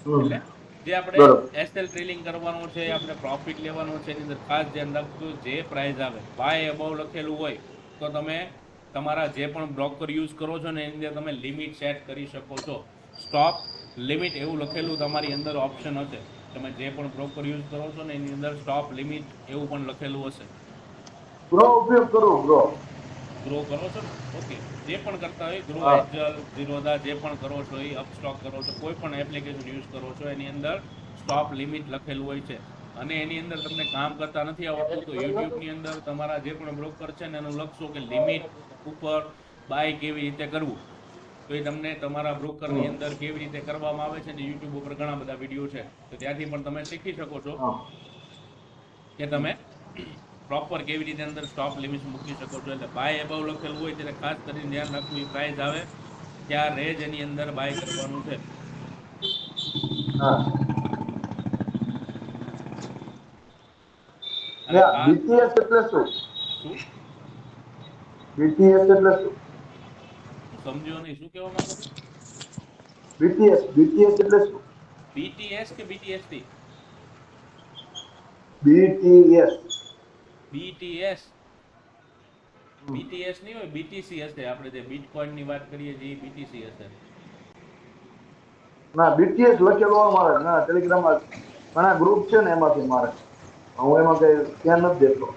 હમ. એટલે જે આપણે બરોબર. એસએલ ટ્રેલિંગ કરવાનો છે, આપણે પ્રોફિટ લેવાનો છે, એની અંદર ખાસ ધ્યાન રાખજો જે પ્રાઇસ આવે બાય અબાઉ લખેલું હોય તો તમે તમારા જે પણ બ્રોકર યુઝ કરો છો ને એની અંદર તમે લિમિટ સેટ કરી શકો છો. સ્ટોપ લિમિટ એવું લખેલું તમારી અંદર ઓપ્શન હશે. તમે જે પણ બ્રોકર યુઝ કરો છો ને એની અંદર સ્ટોપ લિમિટ એવું પણ લખેલું હશે. ગ્રો ઉપયોગ કરો ગ્રો. ગ્રો કરો છો ને? ઓકે. જે પણ કરતા હોય ગ્રો, હા. એન્જલ, ઝીરોધા જે પણ કરો છો એ અપસ્ટોક કરો છો, કોઈ પણ એપ્લિકેશન યુઝ કરો છો એની અંદર સ્ટોપ લિમિટ લખેલું હોય છે. અને એની અંદર તમને કામ કરતા નથી આવડતું તો યુટ્યુબની અંદર તમારા જે પણ બ્રોકર છે ને એનું લખશો કે લિમિટ ઉપર બાય કેવી રીતે કરવું. તો એ તમને તમારા બ્રોકરની અંદર કેવી રીતે કરવામાં આવે છે ને યુટ્યુબ ઉપર ઘણા બધા વિડીયો છે, તો ત્યાંથી પણ તમે શીખી શકો છો હા કે તમે પ્રોપર કેવી રીતે અંદર સ્ટોપ લિમિટ મૂકી શકો છો. એટલે બાય એબવ લખેલું હોય ત્યારે ખાસ કરીને ધ્યાન રાખવું, એ પ્રાઇસ આવે ત્યાં રેજ એની અંદર બાય કરવાનું છે. હા અને ખાસ બીટીએસ એટલે શું? શું બીટીએસ એટલે શું? હું સમજ્યો નહીં, શું કહેવા માંગો છો? બીટીએસ એટલે શું? બીટીએસ કે બીટીએસટી? બીટીએસ. બીટીએસ બીટીએસ નહીં હોય, બીટીસી હશે. આપણે જે બીટકોઈન ની વાત કરીએ છીએ એ બીટીસી હશે. ના બીટીએસ લખેલું હોય મારે ના ટેલિગ્રામમાં ઘણા ગ્રુપ છે ને એમાંથી મારે હું એમાં કઈ ધ્યાન નથી દેતો.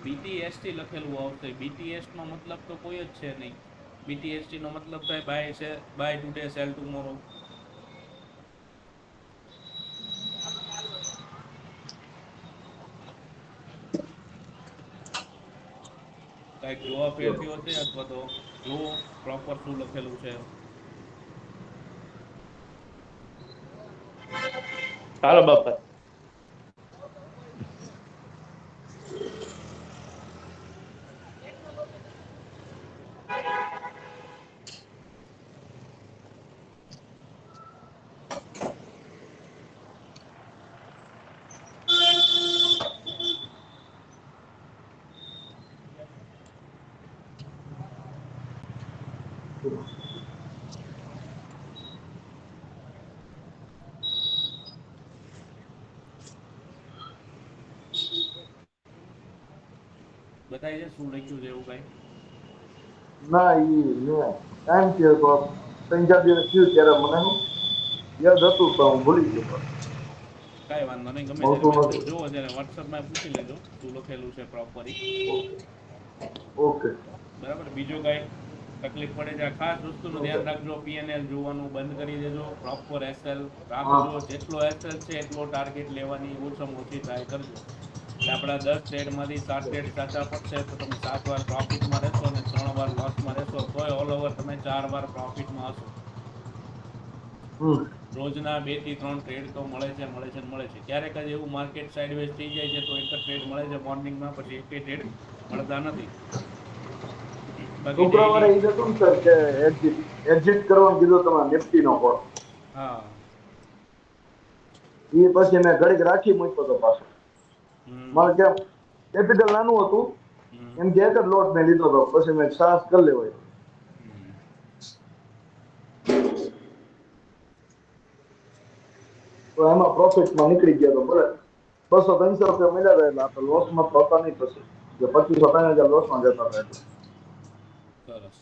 બીટીએસટી લખેલું આવશે. બીટીએસ નો મતલબ તો કોઈ જ છે નહીં. બીટીએસટી નો મતલબ થાય બાય છે, બાય ટુડે સેલ ટુમોરો. કઈક જોવા ફેર થયો છે અથવા તો જુઓ પ્રોપર શું લખેલું છે. હાલો બાપા. બતાવી છે શું લખ્યું છે એવું કઈ? ના ટાઈમ થયો તો 3-4 દિવસ થયું ત્યારે મને યાદ હતું પણ હું ભૂલી ગયો. કાંઈ વાંધો નહીં, ગમે ત્યારે મળતું મેસેજ નથી. જોવો ત્યારે વોટ્સઅપમાં પૂછી લેજો શું લખેલું છે પ્રોપર. ઓકે. બરાબર. બીજું કઈ તકલીફ પડે છે, ખાસ વસ્તુનું ધ્યાન રાખજો. પીએનએલ જોવાનું બંધ કરી દેજો, પ્રોપર એસએલ હા રાખજો. જેટલો એસએલ છે એટલો ટાર્ગેટ લેવાની ઓછામાં ઓછી ટ્રાય કરજો. એટલે આપણા 10 ટ્રેડમાંથી 7 ટ્રેડ સાચા પડશે તો તમે 7 વાર પ્રોફિટમાં રહેશો અને 3 વાર લોસમાં રહેશો, તોય ઓલ ઓવર તમે 4 વાર પ્રોફિટમાં હશો. હમ રોજના 2 થી 3 ટ્રેડ તો મળે છે મળે છે મળે છે. ક્યારેક જ એવું માર્કેટ સાઇડવેઝ થઈ જાય છે તો એક જ ટ્રેડ મળે છે મોર્નિંગમાં, પછી એક ટ્રેડ મળતા નથી. બાકી શુક્રવારે ડેઈલી એ હતું ને સર કે એક્ઝિટ કરવાનું કીધું તમે નિફ્ટી નો કોલ. હા એ પછી મેં ઘડીક રાખી મૂક્યો તો પાછો. હમ મારે કેમ કેપિટલ નાનું હતું હમ એમ કે એક જ લોટ મેં લીધો હતો, પછી મેં સાહસ કરી લેવાય હમ તો એમાં પ્રોફિટમાં નીકળી ગયો તો ભલે 200-300 રૂપિયા મળ્યા હતા. એટલે આપણે લોસમાં તો હતા નહીં. પછી જે 25-30 હજાર લોસમાં જતા હતા એટલે. સરસ.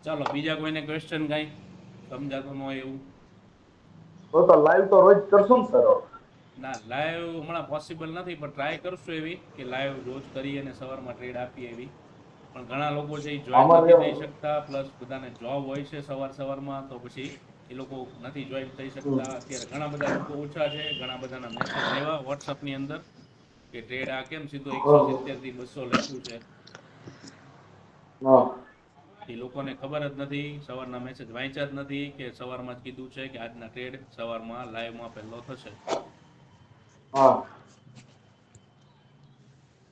ચાલો બીજા કોઈને ક્વેશ્ચન કાંઈ સમજાતું ન હોય એવું? તો લાઈવ તો રોજ કરશું ને સર? ના, લાઈવ હમણાં પોસિબલ નથી, પણ ટ્રાય કરશું એવી કે લાઈવ રોજ કરી અને સવારમાં ટ્રેડ આપીએ એવી. પણ ઘણા લોકો છે એ જોઈન અમારે નથી થઈ શકતા, પ્લસ બધાને જોબ હોય છે સવારમાં, તો પછી એ લોકો નથી જોઈન થઈ શકતા. અત્યારે ઘણા બધા લોકો ઓછા છે, ઘણા બધાના મેસેજ આવ્યા વોટ્સઅપની અંદર કે ટ્રેડ આ કેમ સીધો 170 થી 200 લખ્યું છે. હા એ લોકોને ખબર જ નથી, સવારના મેસેજ વાંચ્યા જ નથી કે સવારમાં જ કીધું છે કે આજના ટ્રેડ સવારમાં લાઈવમાં પહેલો થશે. હા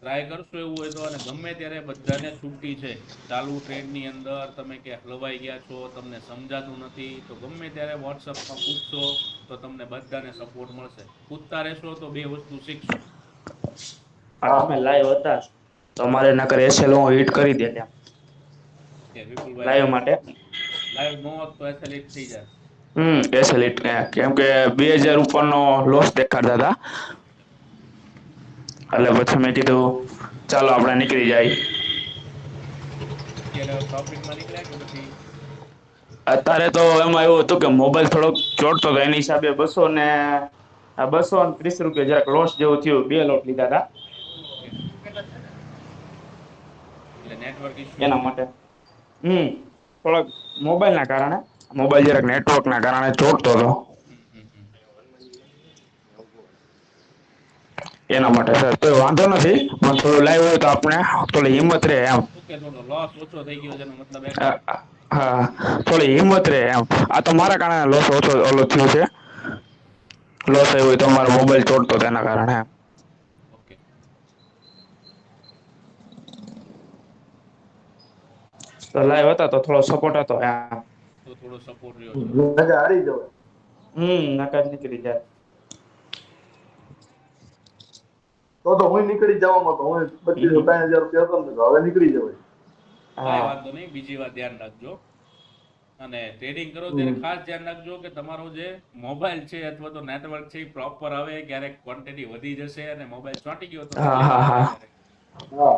ટ્રાય કરશો એવું હોય તો. અને ગમે ત્યારે બધાને છૂટી છે. ચાલુ ટ્રેડની અંદર તમે કે હલવાઈ ગયા છો, તમને સમજાતું નથી, તો ગમે ત્યારે વોટ્સઅપમાં પૂછશો તો તમને બધાને સપોર્ટ મળશે. પૂછતા રહેશો તો 2 વસ્તુ શીખશો. આ તમે લાઈવ હતા તો અમારે નકર એસએલ હું હિટ કરી દે ત્યાં કે વિપુલભાઈ લાઈવ માટે. લાઈવ નો હોત તો એસેલેટ થઈ જાય. એસએલ કેમ કે 2000 ઉપરનો લોસ દેખાડતા હતા. એટલે પછી મેં કીધું ચાલો આપણે નીકળી જાય. અત્યારે પ્રોફિટમાં નીકળ્યા કે પછી? અત્યારે તો એમાં એવું હતું કે મોબાઈલ થોડોક ચોટતો હતો, એની હિસાબે 230 રૂપિયા જરાક લોસ જેવું થયું. 2 લોટ લીધા હતા ઓકે, એટલે નેટવર્ક ઇશ્યુ એના હશે. માટે. થોડાક મોબાઈલ જરાક નેટવર્ક ના કારણે ચોટતો હતો. હમ હમ હમ એના માટે સર તો વાંધો નથી, પણ થોડું લાઈવ હોય તો આપણે થોડી હિંમત રહે એમ. ઓકે, થોડો લોસ ઓછો થઈ ગયો છે એનો મતલબ એમ છે. હા થોડી હિંમત રહે એમ. આ તો મારા કારણે લોસ ઓછો ઓલો થયું છે. લોસ આવ્યો હોય તો મારો મોબાઈલ તોડતો તેના કારણે. ઓકે. તો લાઈવ હતા તો થોડો સપોર્ટ હતો એમ. તો થોડો સપોર્ટ રહ્યો છે. નકર હારી જવાય. નકાજ નીકળી જાય. તો હું નીકળી જવામાં તો હું 25,000 રૂપિયા હતો ને તો હવે નીકળી જવાય. કાંઈ હા વાંધો નહીં, બીજી વાર ધ્યાન રાખજો. અને ટ્રેડિંગ કરો ત્યારે ખાસ ધ્યાન રાખજો કે તમારો જે મોબાઈલ છે અથવા તો નેટવર્ક છે એ પ્રોપર આવે. ક્યારેક ક્વોન્ટિટી વધી જશે અને મોબાઈલ ચોંટી ગયો તો હા તકલીફ હા પડશે હા ક્યારેક. હા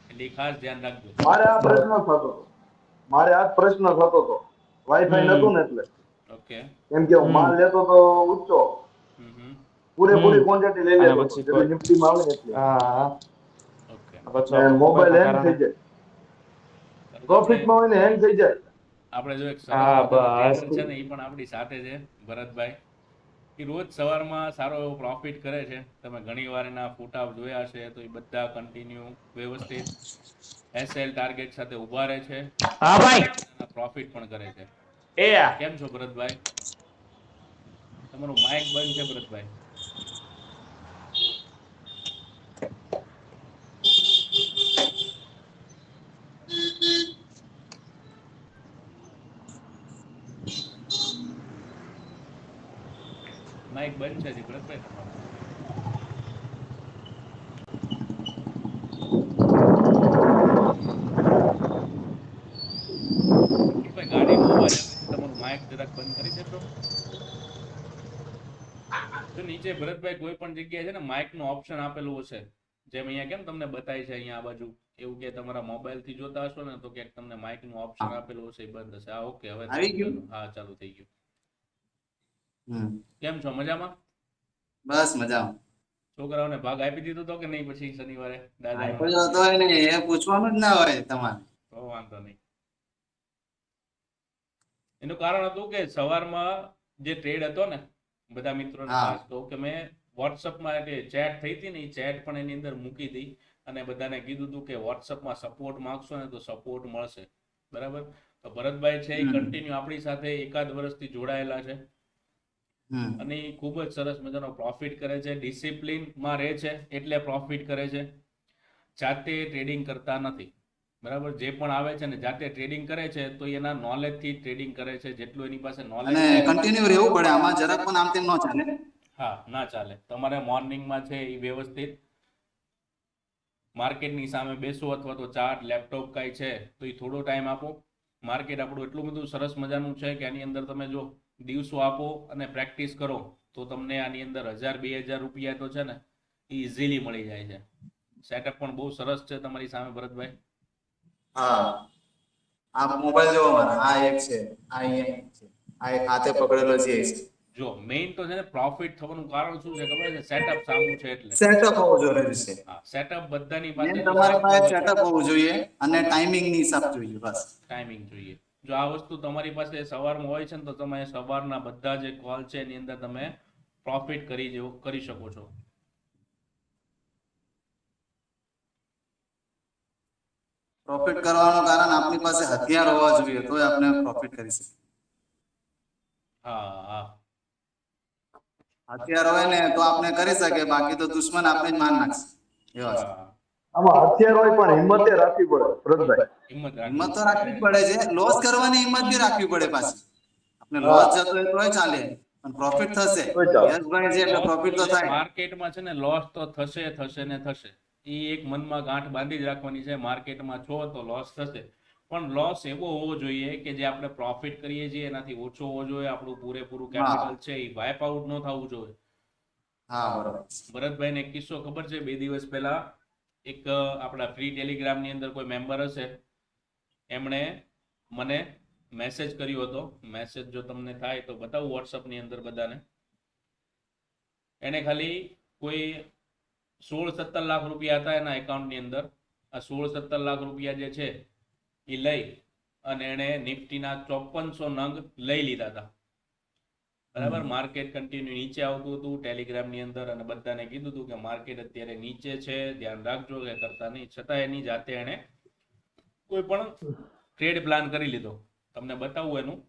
એટલે ઈ ખાસ ધ્યાન રાખજો. મારે આ બરોબર. પ્રશ્ન થતો હતો. મારે આ પ્રશ્ન થતો હતો. વાઈફાઈ હમ નતું ને એટલે. ઓકે. કેમ કે હું માલ લેતો તો ઊંચો. હમ. પૂરેપૂરી ક્વોન્ટિટી લઈ અને લેતો હતો. પછી જેટલી નિફ્ટીમાં આવે ને એટલી. હા ઓકે. પછી ને આપણે મોબાઈલ મોબાઈલના હેંગ કારણે થઈ જાય. તો પ્રોફિટમાં હોય ને હેંગ થઈ જાય. આપણે જો એક સરસ હા મજાનો બસ ટ્રેડર છે ને એ પણ આપણી સાથે છે, ભરતભાઈ. એ રોજ સવારમાં સારો એવો પ્રોફિટ કરે છે. તમે ઘણી વાર એના ફોટા જોયા છે તો એ બધા કન્ટિન્યુ વ્યવસ્થિત એસએલ ટાર્ગેટ સાથે ઊભા રહે છે હા અને ભાઈ સરસ મજાના પ્રોફિટ પણ કરે છે. એ કેમ છો ભરતભાઈ? તમારું માઇક બંધ છે ભરતભાઈ. માઇક બંધ છે હજી ભરતભાઈ તમારું. ભરતભાઈ ગાડીનો અવાજ આવે છે, તમારું માઇક જરાક બંધ કરી દેશો? જો નીચે ભરતભાઈ કોઈ પણ જગ્યાએ છે ને માઇક નું ઓપ્શન આપેલું હશે, જેમ અહીંયા કેમ તમને બતાય છે અહીંયા આ બાજુ, એવું કે તમારા મોબાઈલ થી જોતા હશો ને તો ક્યાંક તમને માઇક નું ઓપ્શન આપેલું હશે, એ બંધ હશે. હા ઓકે, હવે આવી ચાલુ ગયું? ચાલુ. હા ચાલુ થઈ ગયું. હમ. કેમ છો, મજામાં? બસ મજામાં. છોકરાઓને ભાગ આપી દીધો તો કે નહીં પછી શનિવારે દાદાનો? આપ્યો તો હોય ને એ પૂછવાનું જ ના હોય તમારે. તો વાંધો નહીં. એનું કારણ હતું કે સવારમાં જે ટ્રેડ હતો ને, બધા મિત્રોને હા ખાસ કહું કે મેં વોટ્સઅપમાં જે ચેટ થઈ હતી ને એ ચેટ પણ એની અંદર મૂકી હતી અને બધાને કીધું હતું કે વોટ્સઅપમાં સપોર્ટ માંગશો ને તો સપોર્ટ મળશે. બરાબર? તો ભરતભાઈ છે એ હમ. કન્ટિન્યુ આપણી સાથે એકાદ વર્ષથી જોડાયેલા છે હમ. અને એ ખૂબ જ સરસ મજાનો પ્રોફિટ કરે છે. ડિસિપ્લિનમાં રહે છે એટલે પ્રોફિટ કરે છે. જાતે ટ્રેડિંગ કરતા નથી. બરાબર? જે પણ આવે છે ને જાતે ટ્રેડિંગ કરે છે તો એના નોલેજ થી ટ્રેડિંગ કરે છે. જેટલું એની પાસે નોલેજ અને છે. કન્ટિન્યુ રહેવું પડે આમાં, જરાક પણ આમ તેમ ન ચાલે. હા, ના ચાલે. તમારે મોર્નિંગમાં છે એ વ્યવસ્થિત માર્કેટની સામે બેસો અથવા તો ચાર્ટ લેપટોપ કાંઈ છે તો એ થોડો ટાઈમ આપો. માર્કેટ આપણું એટલું બધું સરસ મજાનું છે કે આની અંદર તમે જો દિવસો આપો અને પ્રેક્ટિસ કરો તો તમને આની અંદર 1,000-2,000 રૂપિયા તો છે ને એ ઇઝીલી મળી જાય છે. સેટઅપ પણ બહુ સરસ છે તમારી સામે ભરતભાઈ. હા, આ મોબાઈલ જોવો મારા, આ એક છે, આ અહીંયા એક છે, આ એક હાથે પકડેલો છે. જો મેઇન તો છે ને પ્રોફિટ થવાનું કારણ શું છે ખબર છે? સેટઅપ સામું છે એટલે. સેટઅપ હોવું જરૂરી છે. હા, સેટઅપ બધાની મેન પાસે જો તમારી સારું પાસે હોય, સેટઅપ હોવું જોઈએ અને ટાઈમિંગ ની હિસાબ જોઈએ બસ. ટાઈમિંગ જોઈએ. જો આ વસ્તુ તમારી પાસે સવારમાં હોય છે ને તો તમે સવારના બધા જે કોલ છે એની અંદર તમે પ્રોફિટ કરી શકો છો. પ્રોફિટ કરવાનું કારણ આપણી પાસે હથિયાર હોવા જોઈએ તો આપણે પ્રોફિટ કરી શકીએ. હા હા. હથિયાર હોય ને તો આપણે કરી શકીએ, બાકી તો દુશ્મન આપણે જ માર નાખશે. એવા છે. હા. આમાં હથિયાર હોય પણ હિંમતે રાખવી પડે ભરતભાઈ. હિંમત રાખવી હિંમત તો રાખવી જ પડે છે. લોસ કરવાની હિંમત બી રાખવી પડે પાછી. આપણે હા લોસ જતો હોય તોય ચાલે પણ પ્રોફિટ થશે. તોય ચાલે. યશભાઈ છે એટલે પ્રોફિટ તો થાય. માર્કેટમાં છે ને લોસ તો થશે થશે ને થશે. એ એક મનમાં ગાંઠ બાંધી જ રાખવાની છે. માર્કેટમાં છો તો લોસ થશે, પણ લોસ એવો હોવો જોઈએ કે જે આપણે પ્રોફિટ કરીએ છીએ એનાથી ઓછો હોવો જોઈએ. આપણું પૂરેપૂરું હા કેપિટલ છે એ વાઇપ આઉટ ન થવું જોઈએ. હા બરોબર. ભરતભાઈને એક કિસ્સો ખબર છે? 2 દિવસ પહેલા એક આપણા ફ્રી ટેલિગ્રામની અંદર કોઈ મેમ્બર હશે, એમણે મને મેસેજ કર્યો હતો. મેસેજ જો તમને થાય તો બતાવું વોટ્સઅપની અંદર બધાને. એને ખાલી કોઈ 16-17 લાખ રૂપિયા હતા એના એકાઉન્ટની અંદર. આ 16-17 લાખ રૂપિયા જે છે એ લઈ અને એણે નિફ્ટીના 5400 નંગ લઈ લીધા હતા. બરાબર? માર્કેટ કન્ટિન્યુ નીચે આવતું હતું ટેલિગ્રામની અંદર અને બધાને કીધું હતું કે માર્કેટ અત્યારે નીચે છે, ધ્યાન રાખજો, કે કરતા નહીં. છતાં એની જાતે એણે કોઈ પણ ટ્રેડ પ્લાન કરી લીધો. તમને બતાવું એનું.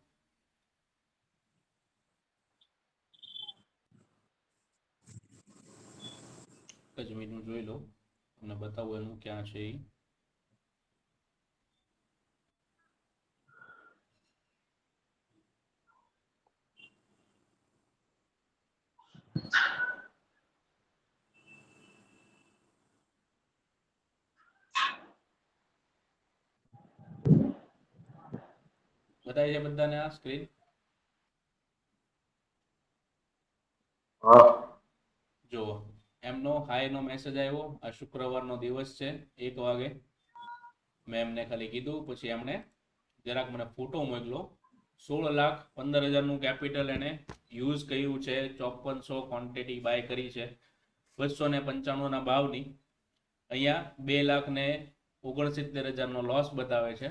એક જ મિનિટ જોઈ લો, તમને બતાવું એનું ક્યાં છે એ. બતાવી છે બધાને આ સ્ક્રીન? હા જો એમનો હાઈનો મેસેજ આવ્યો. આ શુક્રવારનો દિવસ છે, 1 વાગે. મેં એમને ખાલી કીધું, પછી એમણે જરાક મને ફોટો મોકલો. 16,15,000નું કેપિટલ એને યુઝ કર્યું છે. 5400 ક્વોન્ટિટી બાય કરી છે 295ના ભાવની. અહીંયા 2,69,000નો લોસ બતાવે છે.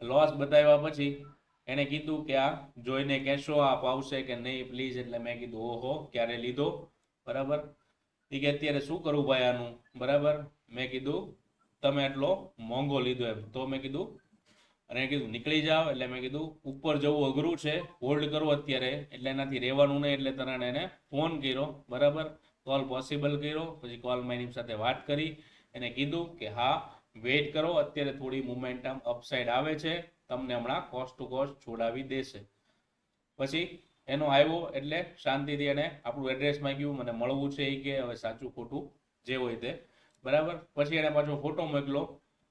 લોસ બતાવ્યા પછી એને કીધું કે આ જોઈને કહેશો આપ આવશે કે નહીં પ્લીઝ. એટલે મેં કીધું ઓહો ક્યારે લીધો, બરાબર. એ કે અત્યારે શું કરું ભાઈ આનું, બરાબર. મેં કીધું તમે એટલો મોંઘો લીધો એમ. તો મેં કીધું, અને કીધું નીકળી જાઓ. એટલે મેં કીધું ઉપર જવું અઘરું છે, હોલ્ડ કરો અત્યારે, એટલે એનાથી રહેવાનું નહીં. એટલે તરત એને ફોન કર્યો, બરાબર. કોલ પોસિબલ કર્યો, પછી કોલમાં એની સાથે વાત કરી. એને કીધું કે હા વેઇટ કરો, અત્યારે થોડી મોમેન્ટમ અપસાઇડ આવે છે, તમને હમણાં કોસ્ટ ટુ કોસ્ટ છોડાવી દેશે. પછી એનો આવ્યો એટલે શાંતિથી એને આપણું એડ્રેસ માંગ્યું, મને મળવું છે એ કે હવે સાચું ખોટું જે હોય તે, બરાબર. પછી એને પાછો ફોટો મોકલો.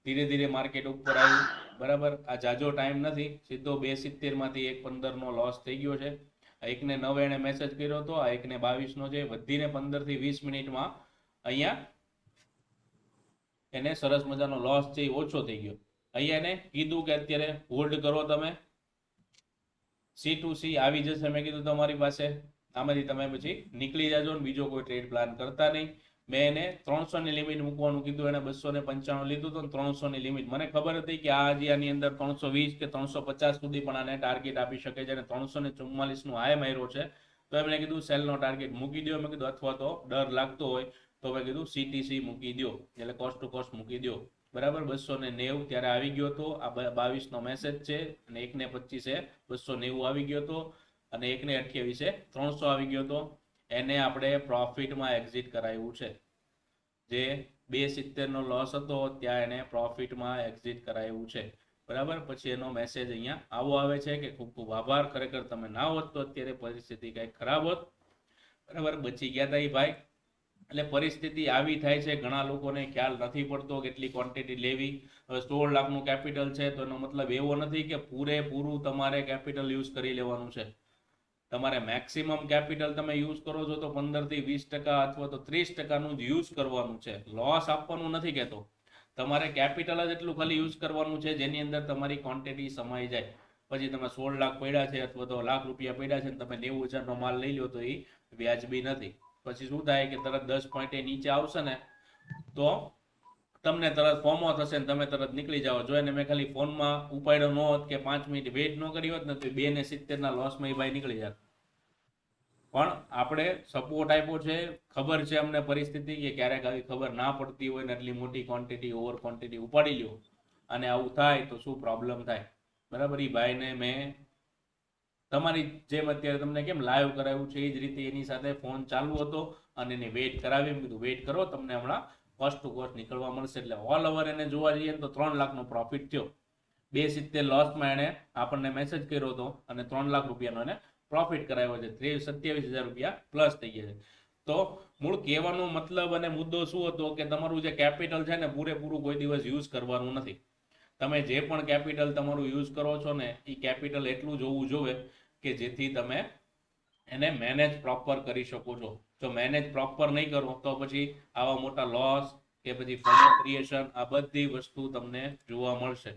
ધીરે ધીરે માર્કેટ ઉપર આવ્યું, બરાબર. આ જાજો ટાઈમ નથી, સીધો 270માંથી 1.15નો લોસ થઈ ગયો છે. એકને 9 એને મેસેજ કર્યો હતો, આ એકને 22નો છે. વધીને 15 થી 20 મિનિટમાં અહીંયા એને સરસ મજાનો લોસ છે એ ઓછો થઈ ગયો. અહીંયા એને કીધું કે અત્યારે હોલ્ડ કરો, તમે C2C આવી જશે. મેં કીધું તમારી પાસે આમાંથી તમે પછી નીકળી જાજો ને બીજો કોઈ ટ્રેડ પ્લાન કરતા નહીં. મેં એને 300ની લિમિટ મૂકવાનું કીધું. એને 295 લીધું હતું, 300ની લિમિટ. મને ખબર હતી કે આ હજી આની અંદર 320 કે 350 સુધી પણ આને ટાર્ગેટ આપી શકે છે. અને 344નું હાઈ માર્યો છે. તો એમણે કીધું સેલનો ટાર્ગેટ મૂકી દો. મેં કીધું અથવા તો ડર લાગતો હોય તો મેં કીધું CTC મૂકી દો, એટલે કોસ્ટ ટુ કોસ્ટ મૂકી દો, બરાબર. 290 ત્યારે આવી ગયો હતો. આ 22નો મેસેજ છે. અને 1.25 290 આવી ગયો હતો. અને 1.28 300 આવી ગયો હતો. એને આપણે પ્રોફિટમાં એક્ઝિટ કરાવ્યું છે. જે 270નો લોસ હતો ત્યાં એને પ્રોફિટમાં એક્ઝિટ કરાવ્યું છે, બરાબર. પછી એનો મેસેજ અહીંયા આવો આવે છે કે ખૂબ ખૂબ આભાર, ખરેખર તમે ના હોત તો અત્યારે પરિસ્થિતિ કંઈક ખરાબ હોત, બરાબર. બચી ગયા હતા એ ભાઈ. એટલે પરિસ્થિતિ આવી થાય છે, ઘણા લોકોને ખ્યાલ નથી પડતો કેટલી ક્વોન્ટિટી લેવી. હવે 16 લાખનું કેપિટલ છે તો એનો મતલબ એવો નથી કે પૂરેપૂરું તમારે કેપિટલ યુઝ કરી લેવાનું છે. તમારે મેક્સિમમ કેપિટલ તમે યુઝ કરો છો તો 15 થી 20% અથવા તો 30%નું જ યુઝ કરવાનું છે. લોસ આપવાનું નથી કહેતો, તમારે કેપિટલ જ એટલું ખાલી યુઝ કરવાનું છે જેની અંદર તમારી ક્વોન્ટિટી સમાઈ જાય. પછી તમે 16 લાખ પડ્યા છે અથવા તો લાખ રૂપિયા પડ્યા છે ને તમે 90,000નો માલ લઈ લો તો એ વ્યાજબી નથી. પછી શું થાય કે તરત 10 પોઈન્ટ નીચે આવશે ને તો તમને તરત ફોમો થશે ને તમે તરત નીકળી જાઓ. જો એને મેં ખાલી ફોનમાં ઉપાડ્યો ન હોત કે 5 મિનિટ વેઇટ ન કરી હોત ને તો 2.70ના લોસમાં એ ભાઈ નીકળી જાત. પણ આપણે સપોર્ટ આપ્યો છે, ખબર છે અમને પરિસ્થિતિ કે ક્યારેક આવી ખબર ના પડતી હોય ને એટલી મોટી ક્વોન્ટિટી ઓવર ક્વોન્ટિટી ઉપાડી લ્યો અને આવું થાય તો શું પ્રોબ્લેમ થાય, બરાબર. એ ભાઈને મેં તમારી જેમ અત્યારે તમને કેમ લાઈવ કરાવ્યું છે એ જ રીતે એની સાથે ફોન ચાલુ હતો અને એને વેઇટ કરાવી. કીધું વેઇટ કરો, તમને હમણાં કોસ્ટ ટુ કોસ્ટ નીકળવા મળશે. એટલે ઓલ ઓવર એને જોવા જઈએ તો 3 લાખનો પ્રોફિટ થયો. 270 લોસમાં એને આપણને મેસેજ કર્યો હતો અને 3 લાખ રૂપિયાનો એને પ્રોફિટ કરાવ્યો છે. 27,000 રૂપિયા પ્લસ થઈ ગયા છે. તો મૂળ કહેવાનો મતલબ અને મુદ્દો શું હતો કે તમારું જે કેપિટલ છે ને પૂરેપૂરું કોઈ દિવસ યુઝ કરવાનું નથી. તમે જે પણ કેપિટલ તમારું યુઝ કરો છો ને એ કેપિટલ એટલું જ હોવું જોઈએ કે જેથી તમે એને મેનેજ પ્રોપર કરી શકો છો. જો મેનેજ પ્રોપર નહીં કરો તો પછી આવા મોટા લોસ કે પછી ફોમો ક્રિએશન આ બધી વસ્તુ તમને જોવા મળશે.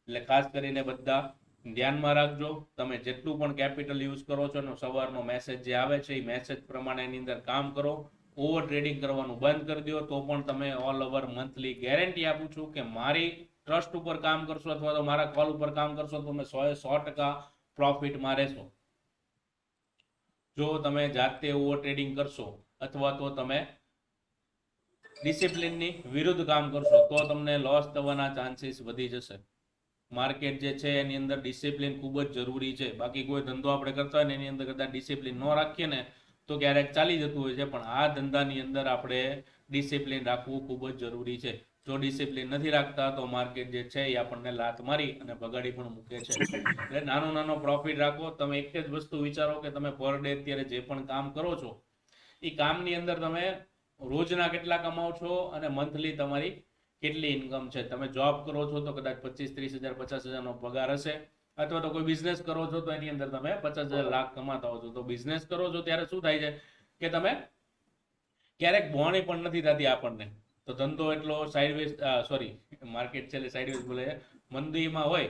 એટલે ખાસ કરીને બધા ધ્યાનમાં રાખજો. તમે જેટલું પણ કેપિટલ યુઝ કરો છો ને સવારનો મેસેજ જે આવે છે એ મેસેજ પ્રમાણે એની અંદર કામ કરો. ઓવર ટ્રેડિંગ કરવાનું બંધ કરી દો તો પણ તમે ઓલ ઓવર મંથલી ગેરંટી આપું છું કે મારી ટ્રસ્ટ ઉપર કામ કરશો અથવા તો મારા કોલ ઉપર કામ કરશો તો તમે 100% પ્રોફિટમાં રહેશો. જો તમે જાતે ઓવર ટ્રેડિંગ કરશો અથવા તો તમે ડિસિપ્લિનની વિરુદ્ધ કામ કરશો તો તમને લોસ થવાના ચાન્સીસ વધી જશે. માર્કેટ જે છે એની અંદર ડિસિપ્લિન ખૂબ જ જરૂરી છે. બાકી કોઈ ધંધો આપણે કરતા હોય ને એની અંદર કદાચ ડિસિપ્લિન ન રાખીએ ને તો ક્યારેક ચાલી જતું હોય છે, પણ આ ધંધાની અંદર આપણે ડિસિપ્લિન રાખવું ખૂબ જ જરૂરી છે. જો ડિસિપ્લિન નથી રાખતા તો માર્કેટ જે છે એ આપણને લાત મારી અને બગાડી પણ મૂકે છે. એટલે નાનો પ્રોફિટ રાખો. તમે એક જ વસ્તુ વિચારો કે તમે પર ડે અત્યારે જે પણ કામ કરો છો એ કામની અંદર તમે રોજના કેટલા કમાઓ છો અને મંથલી તમારી કેટલી ઇન્કમ છે. તમે જોબ કરો છો તો કદાચ 25-30 હજાર 50 હજારનો પગાર હશે, અથવા તો કોઈ બિઝનેસ કરો છો તો એની અંદર તમે 50,000 લાખ કમાતા હો છો. તો બિઝનેસ કરો છો ત્યારે શું થાય છે કે તમે ક્યારેક બોણી પણ નથી થતી આપણને. તો ધંધો એટલો સાઇડવેઝ માર્કેટ છે એટલે સાઇડવેઝ બોલે છે, મંદીમાં હોય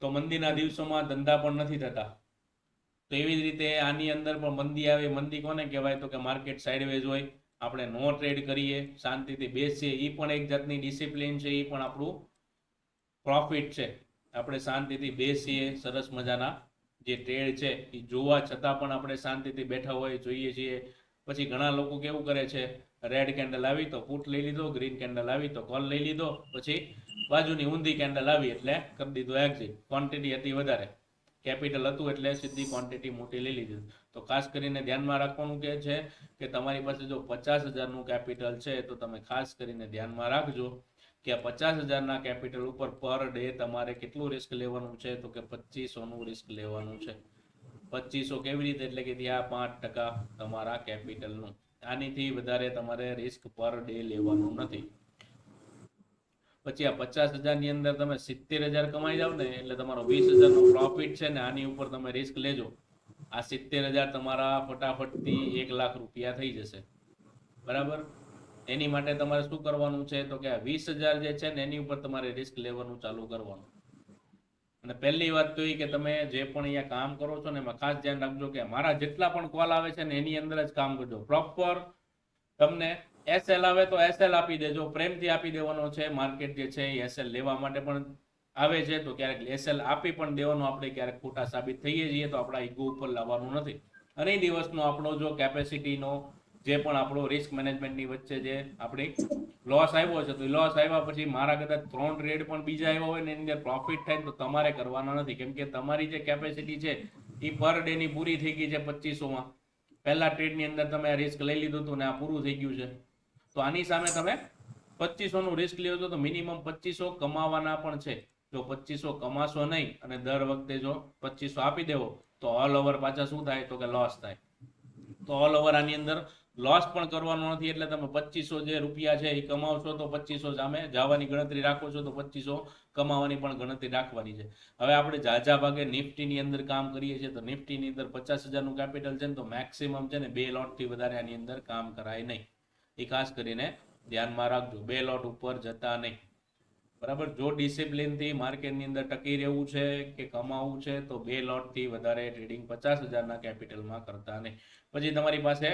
તો મંદીના દિવસોમાં ધંધા પણ નથી થતા. તો એવી જ રીતે આની અંદર પણ મંદી આવે. મંદી કોને કહેવાય? તો કે માર્કેટ સાઇડવેઝ હોય, આપણે નો ટ્રેડ કરીએ, શાંતિથી બેસીએ, એ પણ એક જાતની ડિસિપ્લિન છે, એ પણ આપણું પ્રોફિટ છે. આપણે શાંતિથી બેસીએ, સરસ મજાના જે ટ્રેડ છે એ જોવા છતાં પણ આપણે શાંતિથી બેઠા હોય, જોઈએ છીએ. પછી ઘણા લોકો કેવું કરે છે, રેડ કેન્ડલ આવી તો પુટ લઈ લીધો, ગ્રીન કેન્ડલ આવી તો કોલ લઈ લીધો, પછી બાજુની ઊંધી કેન્ડલ આવી એટલે કરી દીધો એક્ઝિટ. ક્વોન્ટિટી હતી વધારે, કેપિટલ હતું એટલે સીધી ક્વોન્ટિટી મોટી લઈ લીધી. તો ખાસ કરીને ધ્યાનમાં રાખવાનું કે છે કે તમારી પાસે જો 50,000નું કેપિટલ છે તો તમે ખાસ કરીને ધ્યાનમાં રાખજો કે 50,000ના કેપિટલ ઉપર પર ડે તમારે કેટલું રિસ્ક લેવાનું છે? તો કે 2500નું રિસ્ક લેવાનું છે. 2500 કેવી રીતે? એટલે કે ત્યાં 5% તમારા કેપિટલનું. આનીથી વધારે તમારે રિસ્ક પર ડે લેવાનું નથી. પછી આ 50,000ની અંદર તમે 70,000 કમાઈ જાવ ને એટલે તમારો 20,000નો પ્રોફિટ છે ને આની ઉપર તમે રિસ્ક લેજો. આ 70,000 તમારા ફટાફટથી 1 લાખ રૂપિયા થઈ જશે. બરાબર? એની માટે તમારે શું કરવાનું છે? તો કે આ 20,000 જે છે ને એની ઉપર તમારે રિસ્ક લેવાનું ચાલુ કરવાનું. અને પહેલી વાત તો એ કે તમે જે પણ અહીંયા કામ કરો છો ને એમાં ખાસ ધ્યાન રાખજો કે મારા જેટલા પણ કોલ આવે છે ને એની અંદર જ કામ કરજો. પ્રોપર તમને એસએલ આવે તો એસએલ આપી દેજો, પ્રેમથી આપી દેવાનો છે. માર્કેટ જે છે એ એસએલ લેવા માટે પણ આવે છે તો ક્યારેક એસએલ આપી પણ દેવાનું. આપણે ક્યારેક ખોટા સાબિત થઈએ છીએ તો આપણા ઈગો ઉપર લાવવાનું નથી. અને એ દિવસનો આપણો જો કેપેસિટીનો જે પણ આપણો રિસ્ક મેનેજમેન્ટની વચ્ચે જે આપણી લોસ આવ્યો છે તો એ લોસ આવ્યા પછી મારા કદાચ 3 ટ્રેડ પણ બીજા આવ્યા હોય ને એની અંદર પ્રોફિટ થાય તો તમારે કરવાના નથી. કેમ કે તમારી જે કેપેસિટી છે એ પર ડેની પૂરી થઈ ગઈ છે 2500માં. પહેલા ટ્રેડની અંદર તમે રિસ્ક લઈ લીધું હતું ને આ પૂરું થઈ ગયું છે. તો આની સામે તમે 2500નું રિસ્ક લ્યો છો તો મિનિમમ 2500 કમાવાના પણ છે. જો 2500 કમાશો નહીં અને દર વખતે જો 2500 આપી દેવો તો ઓલ ઓવર પાછા શું થાય? તો કે લોસ થાય. તો ઓલ ઓવર આની અંદર લોસ પણ કરવાનો નથી. એટલે તમે 2500 જે રૂપિયા છે એ કમાવશો તો 2500 સામે જવાની ગણતરી રાખો છો તો 2500 કમાવાની પણ ગણતરી રાખવાની છે. હવે આપણે ઝાઝા ભાગે નિફ્ટીની અંદર કામ કરીએ છીએ તો નિફ્ટીની અંદર 50,000નું કેપિટલ છે ને તો મેક્સિમમ છે ને 2 લોટથી વધારે આની અંદર કામ કરાય નહીં. એ ખાસ કરીને ધ્યાનમાં રાખજો. 2 લોટ ઉપર જતા નહીં. બરાબર? જો ડિસિપ્લિનથી માર્કેટની અંદર ટકી રહેવું છે કે કમાવું છે તો 2 લોટથી વધારે ટ્રેડિંગ 50,000ના કેપિટલમાં કરતા નહીં. પછી તમારી પાસે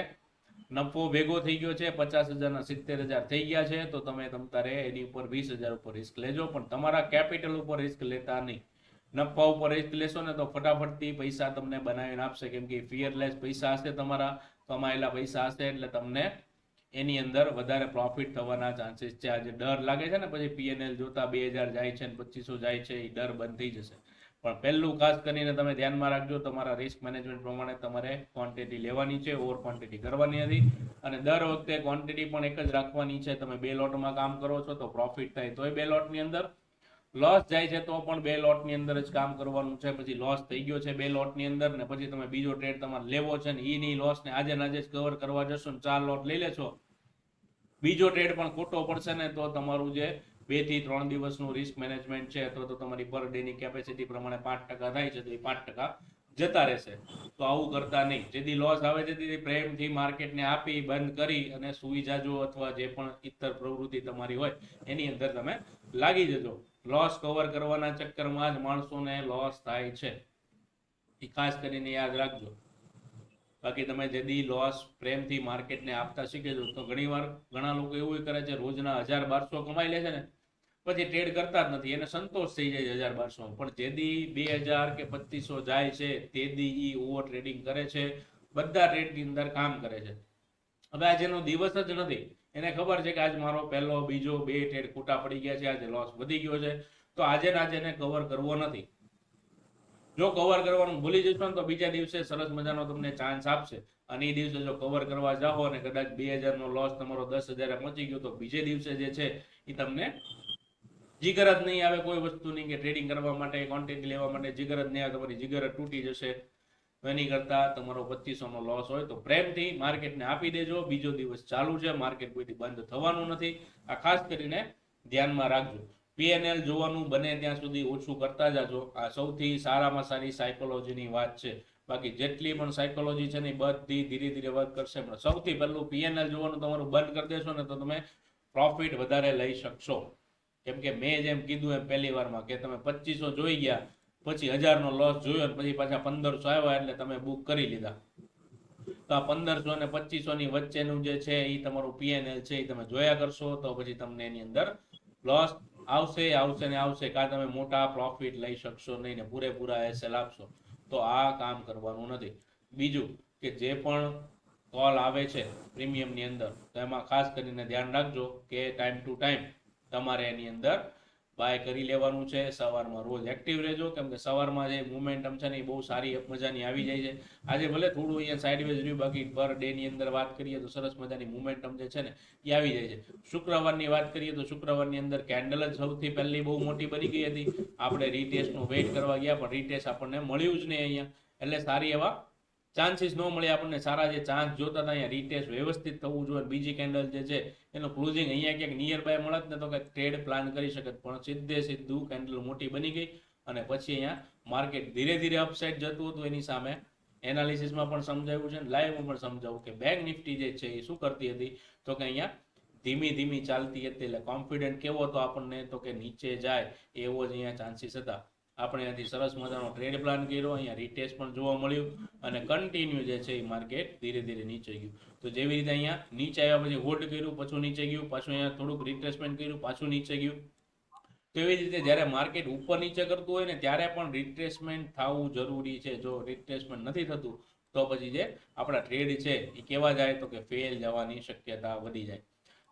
નફો ભેગો થઈ ગયો છે, 50,000ના 70,000 થઈ ગયા છે તો તમે તમારે એની ઉપર 20,000 ઉપર રિસ્ક લેજો, પણ તમારા કેપિટલ ઉપર રિસ્ક લેતા નહીં. નફા ઉપર રિસ્ક લેશો ને તો ફટાફટથી પૈસા તમને બનાવીને આપશે. કેમ કે ફિયરલેસ પૈસા હશે, તમારા કમાયેલા પૈસા હશે એટલે તમને એની અંદર વધારે પ્રોફિટ થવાના ચાન્સીસ છે. આજે ડર લાગે છે ને પછી પીએનએલ જોતા 2,000 જાય છે ને 2500 જાય છે, એ ડર બંધ થઈ જશે. પણ પહેલું ખાસ કરીને તમે ધ્યાનમાં રાખજો, તમારા રિસ્ક મેનેજમેન્ટ પ્રમાણે તમારે ક્વોન્ટિટી લેવાની છે, ઓવર ક્વોન્ટિટી કરવાની નથી. અને દર વખતે ક્વોન્ટિટી પણ એક જ રાખવાની છે. તમે 2 લોટમાં કામ કરો છો તો પ્રોફિટ થાય તોય 2 લોટની અંદર, લોસ જાય છે તો પણ 2 લોટની અંદર જ કામ કરવાનું છે. પછી લોસ થઈ ગયો છે 2 લોટની અંદર ને પછી તમે બીજો ટ્રેડ તમારે લેવો છે ને એની લોસને આજે ને આજે જ કવર કરવા જશો ને 4 લોટ લઈ લેશો, બીજો ટ્રેડ પણ ખોટો પડશે ને તો તમારું જે 2 થી 3 દિવસનું રિસ્ક મેનેજમેન્ટ છે અથવા તો તમારી પર ડેની કેપેસિટી પ્રમાણે 5% થાય છે તો એ 5% જતા રહેશે. તો આવું કરતા નહીં. જેથી લોસ આવે તેથી પ્રેમથી માર્કેટને આપી બંધ કરી અને સુઈ જાજો અથવા જે પણ ઇતર પ્રવૃત્તિ તમારી હોય એની અંદર તમે લાગી જજો. લોસ કવર કરવાના ચક્કરમાં જ માણસોને લોસ થાય છે, એ ખાસ કરીને યાદ રાખજો. બાકી તમે જેથી લોસ પ્રેમથી માર્કેટને આપતા શીખેજો તો ઘણીવાર ઘણા લોકો એવું કરે છે, રોજના 1,000-1,200 કમાઈ લે છે ને પછી ટ્રેડ કરતા જ નથી, એને સંતોષ થઈ જાય 1,000-1,200, પણ જેદી 2,000 કે 2,500 જાય છે તેદી ઈ ઓવર ટ્રેડિંગ કરે છે, બધા ટ્રેડની અંદર કામ કરે છે. હવે આ જેનો દિવસ જ નથી એને ખબર છે કે આજ મારો પહેલો બીજો 2 ટ્રેડ ખોટા પડી ગયા છે, આજે લોસ વધી ગયો છે, તો આજે ને આજે એને કવર કરવો નથી. જો કવર કરવાનું ભૂલી જશો ને તો બીજા દિવસે સરસ મજાનો તમને ચાન્સ આપશે. અને એ દિવસે જો કવર કરવા જાઓ અને કદાચ 2000 નો લોસ તમારો 10,000 પહોંચી ગયો તો બીજે દિવસે જે છે એ તમને જીગર જ નહીં આવે કોઈ વસ્તુની, કે ટ્રેડિંગ કરવા માટે, ક્વોન્ટિટી લેવા માટે જીગર જ નહીં આવે, તમારી જીગર જ તૂટી જશે. એની કરતા તમારો 2500 નો લોસ હોય તો પ્રેમથી માર્કેટને આપી દેજો. બીજો દિવસ ચાલુ છે, માર્કેટ કોઈથી બંધ થવાનું નથી. આ ખાસ કરીને ધ્યાનમાં રાખજો. પીએનએલ જોવાનું બને ત્યાં સુધી ઓછું કરતા જાજો. આ સૌથી સારામાં સારી સાયકોલોજીની વાત છે. બાકી જેટલી પણ સાયકોલોજી છે ને એ બધી ધીરે ધીરે વર્ક કરશે, પણ સૌથી પહેલું પીએનએલ જોવાનું તમારું બંધ કરી દેશો ને તો તમે પ્રોફિટ વધારે લઈ શકશો. કેમ કે મેં જેમ કીધું એમ પહેલી વારમાં કે તમે 2500 જોઈ ગયા, પછી 1000 નો લોસ જોયો, પછી પાછા 1500 આવ્યા એટલે તમે બુક કરી લીધા. તો આ 1500 અને 2500 ની વચ્ચેનું જે છે એ તમારું પીએનએલ છે એ તમે જોયા કરશો તો પછી તમને એની અંદર લોસ આવશે ને આવશે. કાં તમે મોટા પ્રોફિટ લઈ શકશો નહીં ને પૂરેપૂરા એસએલ આપશો. તો આ કામ કરવાનું નથી. બીજું કે જે પણ કોલ આવે છે પ્રીમિયમની અંદર, તો એમાં ખાસ કરીને ધ્યાન રાખજો કે ટાઈમ ટુ ટાઈમ તમારે એની અંદર બાય કરી લેવાનું છે. સવારમાં રોજ એક્ટિવ રહેજો, કેમ કે સવારમાં જે મોમેન્ટમ છે ને એ બહુ સારી મજાની આવી જાય છે. આજે ભલે થોડું અહીંયા સાઇડવેઝ રહ્યું, બાકી પર ડે ની અંદર વાત કરીએ તો સરસ મજાની મોમેન્ટમ જે છે ને એ આવી જાય છે. શુક્રવારની વાત કરીએ તો શુક્રવારની અંદર કેન્ડલ જ સૌથી પહેલી બહુ મોટી બની ગઈ હતી. આપણે રીટેસ્ટનો વેઇટ કરવા ગયા પણ રીટેસ્ટ આપણને મળ્યું જ નહીં અહીંયા, એટલે સારી એવા ચાન્સીસ ન મળે આપણને. સારા જે ચાન્સ જોતા હતા અહીંયા રીટેસ્ટ વ્યવસ્થિત થવું જોઈએ. બીજી કેન્ડલ જે છે એનું ક્લોઝિંગ અહીંયા ક્યાંક નિયર બાય મળત ને તો કંઈક ટ્રેડ પ્લાન કરી શકે, પણ સીધું કેન્ડલ મોટી બની ગઈ અને પછી અહીંયા માર્કેટ ધીરે ધીરે અપસાઇડ જતું હતું. એની સામે એનાલિસિસમાં પણ સમજાવ્યું છે, લાઈવમાં પણ સમજાવું કે બેંક નિફ્ટી જે છે એ શું કરતી હતી તો કે અહીંયા ધીમી ધીમી ચાલતી હતી. એટલે કોન્ફિડન્ટ કેવો હતો આપણને તો કે નીચે જાય એવો જ અહીંયા ચાન્સીસ હતા. આપણે અહીંયાથી સરસ મજાનો ટ્રેડ પ્લાન કર્યો, અહીંયા રીટેસ્ટ પણ જોવા મળ્યું અને કન્ટિન્યુ જે છે એ માર્કેટ ધીરે ધીરે નીચે ગયું. તો જેવી રીતે અહીંયા નીચે આવ્યા પછી હોલ્ડ કર્યું, પાછું નીચે ગયું, પાછું અહીંયા થોડુંક રિટ્રેસમેન્ટ કર્યું, પાછું નીચે ગયું. તો એવી જ રીતે જ્યારે માર્કેટ ઉપર નીચે કરતું હોય ને ત્યારે પણ રિટ્રેસમેન્ટ થવું જરૂરી છે. જો રિટ્રેસમેન્ટ નથી થતું તો પછી જે આપણા ટ્રેડ છે એ કેવા જાય તો કે ફેલ જવાની શક્યતા વધી જાય.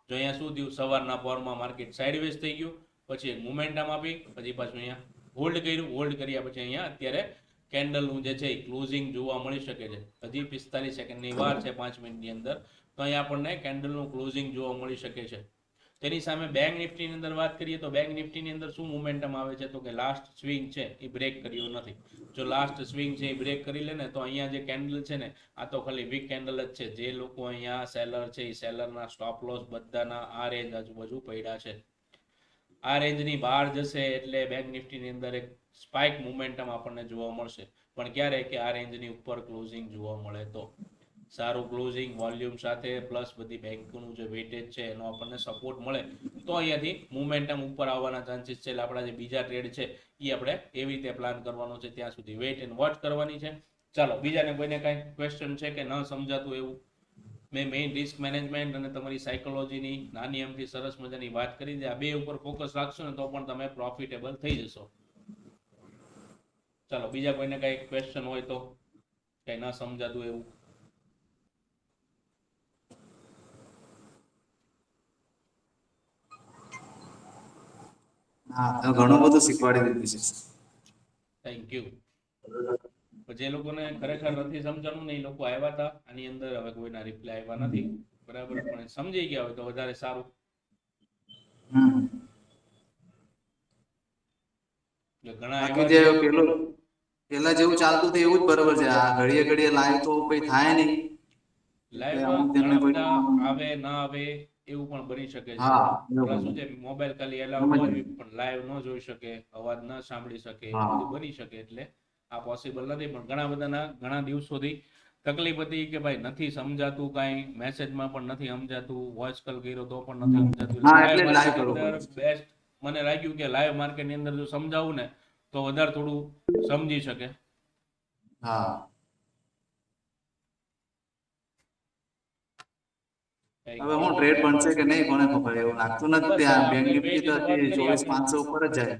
જો અહીંયા શું થયું, સવારના પોરમાં માર્કેટ સાઇડવેઝ થઈ ગયું, પછી એક મોમેન્ટમ આપી, પછી પાછું અહીંયા હોલ્ડ કર્યું, હોલ્ડ કર્યા પછી અહીંયા અત્યારે કેન્ડલનું જે છે એ ક્લોઝિંગ જોવા મળી શકે છે. હજી 45 સેકન્ડની વાર છે 5 મિનિટની અંદર, તો અહીંયા આપણને કેન્ડલનું ક્લોઝિંગ જોવા મળી શકે છે. તેની સામે બેંક નિફ્ટીની અંદર વાત કરીએ તો બેંક નિફ્ટીની અંદર શું મોમેન્ટમ આવે છે તો કે લાસ્ટ સ્વિંગ છે એ બ્રેક કર્યો નથી. જો લાસ્ટ સ્વિંગ છે એ બ્રેક કરી લે ને તો અહીંયા જે કેન્ડલ છે ને આ તો ખાલી વીક કેન્ડલ જ છે. જે લોકો અહીંયા સેલર છે એ સેલરના સ્ટોપ લોસ બધાના આ રેન્જ આજુબાજુ પડ્યા છે. આ રેન્જની બહાર જશે એટલે બેંક નિફ્ટીની અંદર એક સ્પાઇક મોમેન્ટમ આપણને જોવા મળશે. પણ ક્યારે કે આ રેન્જની ઉપર ક્લોઝિંગ જોવા મળે તો સારું ક્લોઝિંગ વોલ્યુમ સાથે પ્લસ બધી બેંકોનું જે વેટેજ છે એનો આપણને સપોર્ટ મળે તો અહીંયાથી મોમેન્ટમ ઉપર આવવાના ચાન્સીસ છે. એટલે આપણા જે બીજા ટ્રેડ છે એ આપણે એવી રીતે પ્લાન કરવાનો છે. ત્યાં સુધી વેઇટ એન્ડ વોચ કરવાની છે. ચાલો બીજાને કોઈને કાંઈ ક્વેશ્ચન છે કે ન સમજાતું એવું? મેં મેઇન રિસ્ક મેનેજમેન્ટ અને તમારી સાયકોલોજીની નાની અમથી સરસ મજાની વાત કરી દે. આ બે ઉપર ફોકસ રાખશો ને તો પણ તમે પ્રોફિટેબલ થઈ જશો. ચાલો બીજા કોઈને કાંઈ ક્વેશ્ચન હોય તો, કંઈ ન સમજાતું એવું? હા, તમે ઘણું બધું શીખવાડી દીધું છે. Thank you. જે લોકોને ખરેખર નથી સમજાણું ને એ લોકો આવ્યા હતા આની અંદર, હવે કોઈના રિપ્લાય આવ્યા નથી બરાબર, પણ સમજી ગયા હોય તો વધારે સારું. ઘણા બાકી જે પેલા જેવું ચાલતું હતું એવું જ બરોબર છે. આ ઘડીએ ઘડીએ લાઈવ તો કઈ થાય નહીં. લાઈવ આવે ના આવે એવું પણ બની શકે છે. શું છે મોબાઈલ ખાલી એલાઉડ હોય પણ લાઈવ ન જોઈ શકે, અવાજ ન સાંભળી શકે, બધું બની શકે. એટલે આ પોસિબલ નથી. પણ ઘણા બધાના ઘણા દિવસોથી તકલીફ હતી કે ભાઈ નથી સમજાતું, કાંઈ મેસેજમાં પણ નથી સમજાતું, વોઇસ કોલ કર્યો તો પણ નથી સમજાતું. બેસ્ટ મને લાગ્યું કે લાઈવ માર્કેટની અંદર જો સમજાવું ને તો વધારે થોડું સમજી શકે. હા, હવે હું ટ્રેડ બનશે કે નહીં કોને ખબર, એવું લાગતું નથી. આ બેંક નિફ્ટી તો 24,500 ઉપર જ જાય.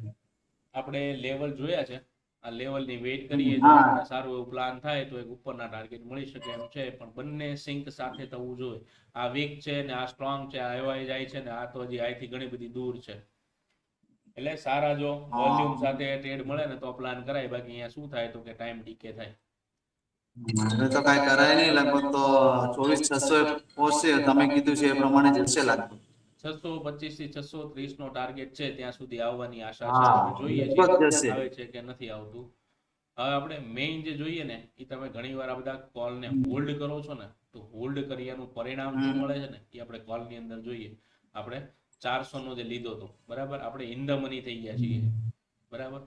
આપણે લેવલ જોયા છે આ લેવલની વેઇટ કરીએ જો હા. આપણે સારું એવું પ્લાન થાય તો એક ઉપરના ટાર્ગેટ મળી શકે એમ છે, પણ બંને સિંક સાથે થવું જોઈએ. આ વીક છે ને આ સ્ટ્રોંગ છે, આ એવાય જાય છે ને આ તો હજી આથી ઘણી બધી દૂર છે. એટલે સારા જો વોલ્યુમ સાથે ટ્રેડ મળે ને તો પ્લાન કરાય, બાકી અહીંયા શું થાય તો કે ટાઈમ ડીકે થાય. હવે તો કાંઈ કરાય નહીં, લગભગ તો 24,600 પહોંચશે. તમે કીધું છે એ પ્રમાણે જશે લાગતું. 625 થી 630 નો ટાર્ગેટ છે, ત્યાં સુધી આવવાની આશા છે. હા, હવે જોઈએ લગભગ છીએ જશે. આવે છે કે નથી આવતું. હવે આપણે મેઇન જે જોઈએ ને એ તમે ઘણીવાર આ બધા કોલને હોલ્ડ કરો છો ને, તો હોલ્ડ કર્યાનું પરિણામ શું મળે છે ને એ આપણે કોલની અંદર જોઈએ. આપણે 400 નો જે લીધો હતો, બરાબર, આપણે ઇન ધ મની થઈ ગયા છીએ, બરાબર.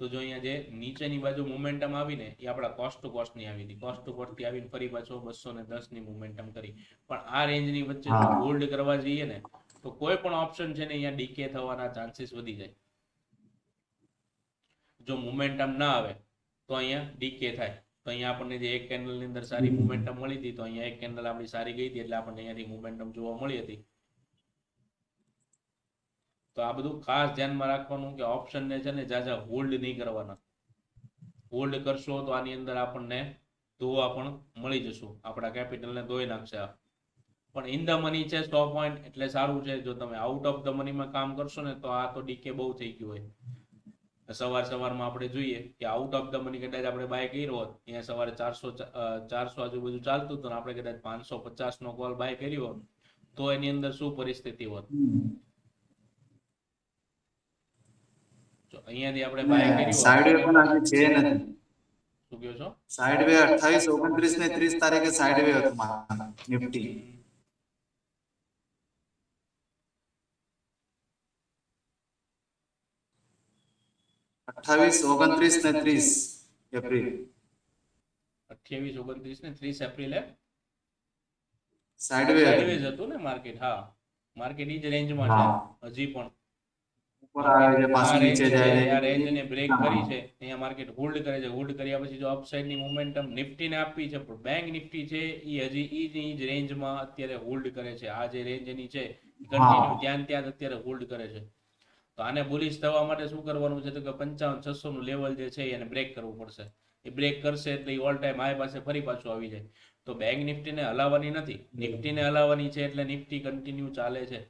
તો જો અહીંયા જે નીચેની બાજુ મોમેન્ટમ આવીને એ આપણા કોસ્ટ ટુ કોસ્ટ ની આવી હતી. કોસ્ટ ટુ કોસ્ટ થી આવીને ફરી પાછો 210 ની મોમેન્ટમ કરી. પણ આ રેન્જની વચ્ચે જો હોલ્ડ કરવા જઈએ ને તો કોઈ પણ ઓપ્શન છે ને અહીંયા ડીકે થવાના ચાન્સીસ વધી જાય. જો મોમેન્ટમ ના આવે તો અહીંયા ડીકે થાય. તો અહીંયા આપણને જે એક કેન્ડલ ની અંદર સારી મોમેન્ટમ મળી હતી, તો અહીંયા એક કેન્ડલ આપણી સારી ગઈ હતી એટલે આપણને અહીંયાથી મોમેન્ટમ જોવા મળી હતી. તો આ બધું ખાસ ધ્યાનમાં રાખવાનું કે ઓપ્શન ને છે ને જાજા હોલ્ડ નહીં કરવાના. હોલ્ડ કરશો તો આની અંદર આપણને ધોવા પણ મળી જશું, આપણા કેપિટલને ધોઈ નાખશે આ. પણ ઇન ધ મની છે 100 પોઈન્ટ એટલે સારું છે. જો તમે આઉટ ઓફ ધ મનીમાં કામ કરશો ને તો આ તો ડીકે બહુ થઈ ગયું હોય. સવારમાં આપણે જોઈએ કે આઉટ ઓફ ધ મની કદાચ આપણે બાય કર્યો હોત, અહીંયા સવારે 400 આજુબાજુ ચાલતું હતું, આપણે કદાચ 550 નો કોલ બાય કર્યો હોત તો એની અંદર શું પરિસ્થિતિ હોત. જો અહીંયાથી આપણે બાય કર્યો સાઈડ વે પણ આજે છે નથી. શું કહો છો? સાઈડ વે 28, 29 ને 30 તારીખે સાઈડ વે હતું મારા નિફ્ટી. 28, 29 ને 30 એપ્રિલ 28, 29 ને 30 એપ્રિલે સાઈડ વે સાઇડવેઝ હતું ને માર્કેટ. હા, માર્કેટ ઈ જ રેન્જમાં છે હજી પણ. ઉપર આવે છે આ પાછું રેન્જ નીચે છે, જાય આ રેન્જને બ્રેક હા. કરી છે, અહીંયા માર્કેટ હોલ્ડ કરે છે. હોલ્ડ કર્યા પછી જો અપસાઇડ ની મોમેન્ટમ નિફ્ટીને આપી છે, પણ બેંક નિફ્ટી છે એ હજી ઈ જ રેન્જમાં અત્યારે હોલ્ડ કરે છે. આ જે રેન્જ એની છે કન્ટિન્યુ ત્યાં જ અત્યારે હોલ્ડ કરે છે. તો આને બુલિશ થવા માટે શું કરવાનું છે તો કે 55,600 નું લેવલ જે છે એને બ્રેક કરવું પડશે. એ બ્રેક કરશે એટલે એ ઓલ ટાઈમ હાઈ પાસે ફરી પાછું આવી જાય. તો બેંક નિફ્ટીને હલાવવાની નથી, નિફ્ટીને હલાવવાની છે. એટલે નિફ્ટી કન્ટિન્યુ ચાલે છે.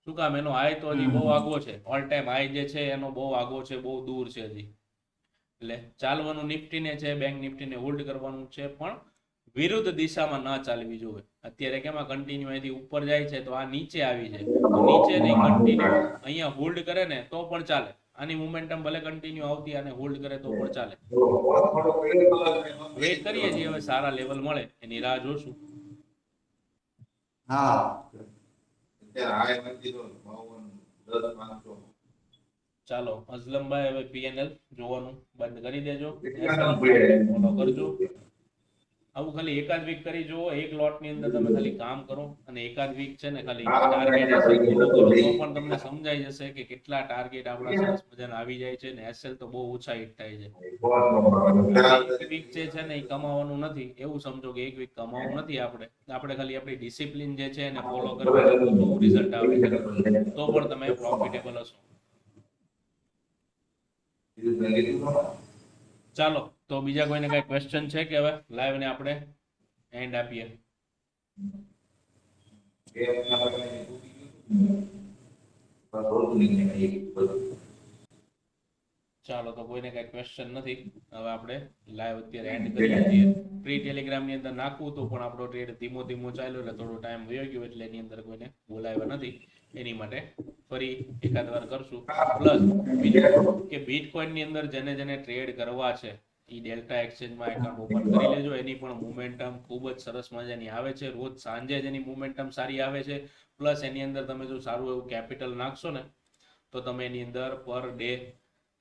શું કામ? એનો હાઈ તો હજી બહુ આગો છે. ઓલ ટાઈમ હાઈ જે છે એનો બહુ આગો છે, બહુ દૂર છે હજી. એટલે ચાલવાનું નિફ્ટીને છે, બેંક નિફ્ટીને હોલ્ડ કરવાનું છે, પણ વિરુદ્ધ દિશામાં ન ચાલવી જોઈએ. અત્યારે કેમાં કન્ટિન્યુ અહીંથી ઉપર જાય છે તો આ નીચે આવી જાય, તો નીચે નહીં, કન્ટિન્યુ અહીંયા હોલ્ડ કરે ને તો પણ ચાલે. આની મોમેન્ટમ ભલે કન્ટિન્યુ આવતી અને હોલ્ડ કરે તો પણ ચાલે. વેઇટ કરીએ છીએ હવે સારા લેવલ મળે એની રાહ જોશું. હા ચાલો અઝલમભાઈ, હવે પીએનએલ જોવાનું બંધ કરી દેજો, ફોલો કરજો. આવું ખાલી એકાદ વીક કરી જુઓ. એક લોટ ની અંદર તમે ખાલી કામ કરો અને એકાદ વીક છે ને ખાલી ટાર્ગેટ એસએલ ફોલો કરો તો પણ તમને સમજાઈ જશે કે કેટલા ટાર્ગેટ આપણા સરસ મજાના આવી જાય છે ને એસએલ તો બહુ ઓછા હિટ થાય છે. એક વીક જે છે ને એ કમાવાનું નથી એવું સમજો કે એક વીક કમાવું નથી. આપણે ખાલી આપણી ડિસિપ્લિન જે છે એને ફોલો કરવી તો બધું રિઝલ્ટ આવે છે. તો પણ તમે પ્રોફિટેબલ હશો. ચાલો તો બીજા કોઈને કઈ ક્વેશ્ચન છે કે હવે લાઈવ ને આપણે એન્ડ આપીએ? ચાલો તો કોઈને કઈ ક્વેશ્ચન નથી. હવે આપણે લાઈવ અત્યારે એન્ડ કરીએ છીએ. પ્રી ટેલિગ્રામ ની અંદર નાખવું હતું પણ આપણો ટ્રેડ ધીમો ચાલ્યો એટલે થોડો ટાઈમ વયો ગયો એટલે એની અંદર કોઈને બોલાવ્યા નથી. એની માટે ફરી એકાદ વાર કરશું. પ્લસ બીજું કે બિટકોઇન ની અંદર જેને ટ્રેડ કરવા છે એ ડેલ્ટા એક્સચેન્જમાં એકાઉન્ટ ઓપન કરી લેજો. એની પણ મોમેન્ટમ ખૂબ જ સરસ મજાની આવે છે. રોજ સાંજે જ એની મોમેન્ટમ સારી આવે છે. પ્લસ એની અંદર તમે જો સારું એવું કેપિટલ નાખશો ને તો તમે એની અંદર પર ડે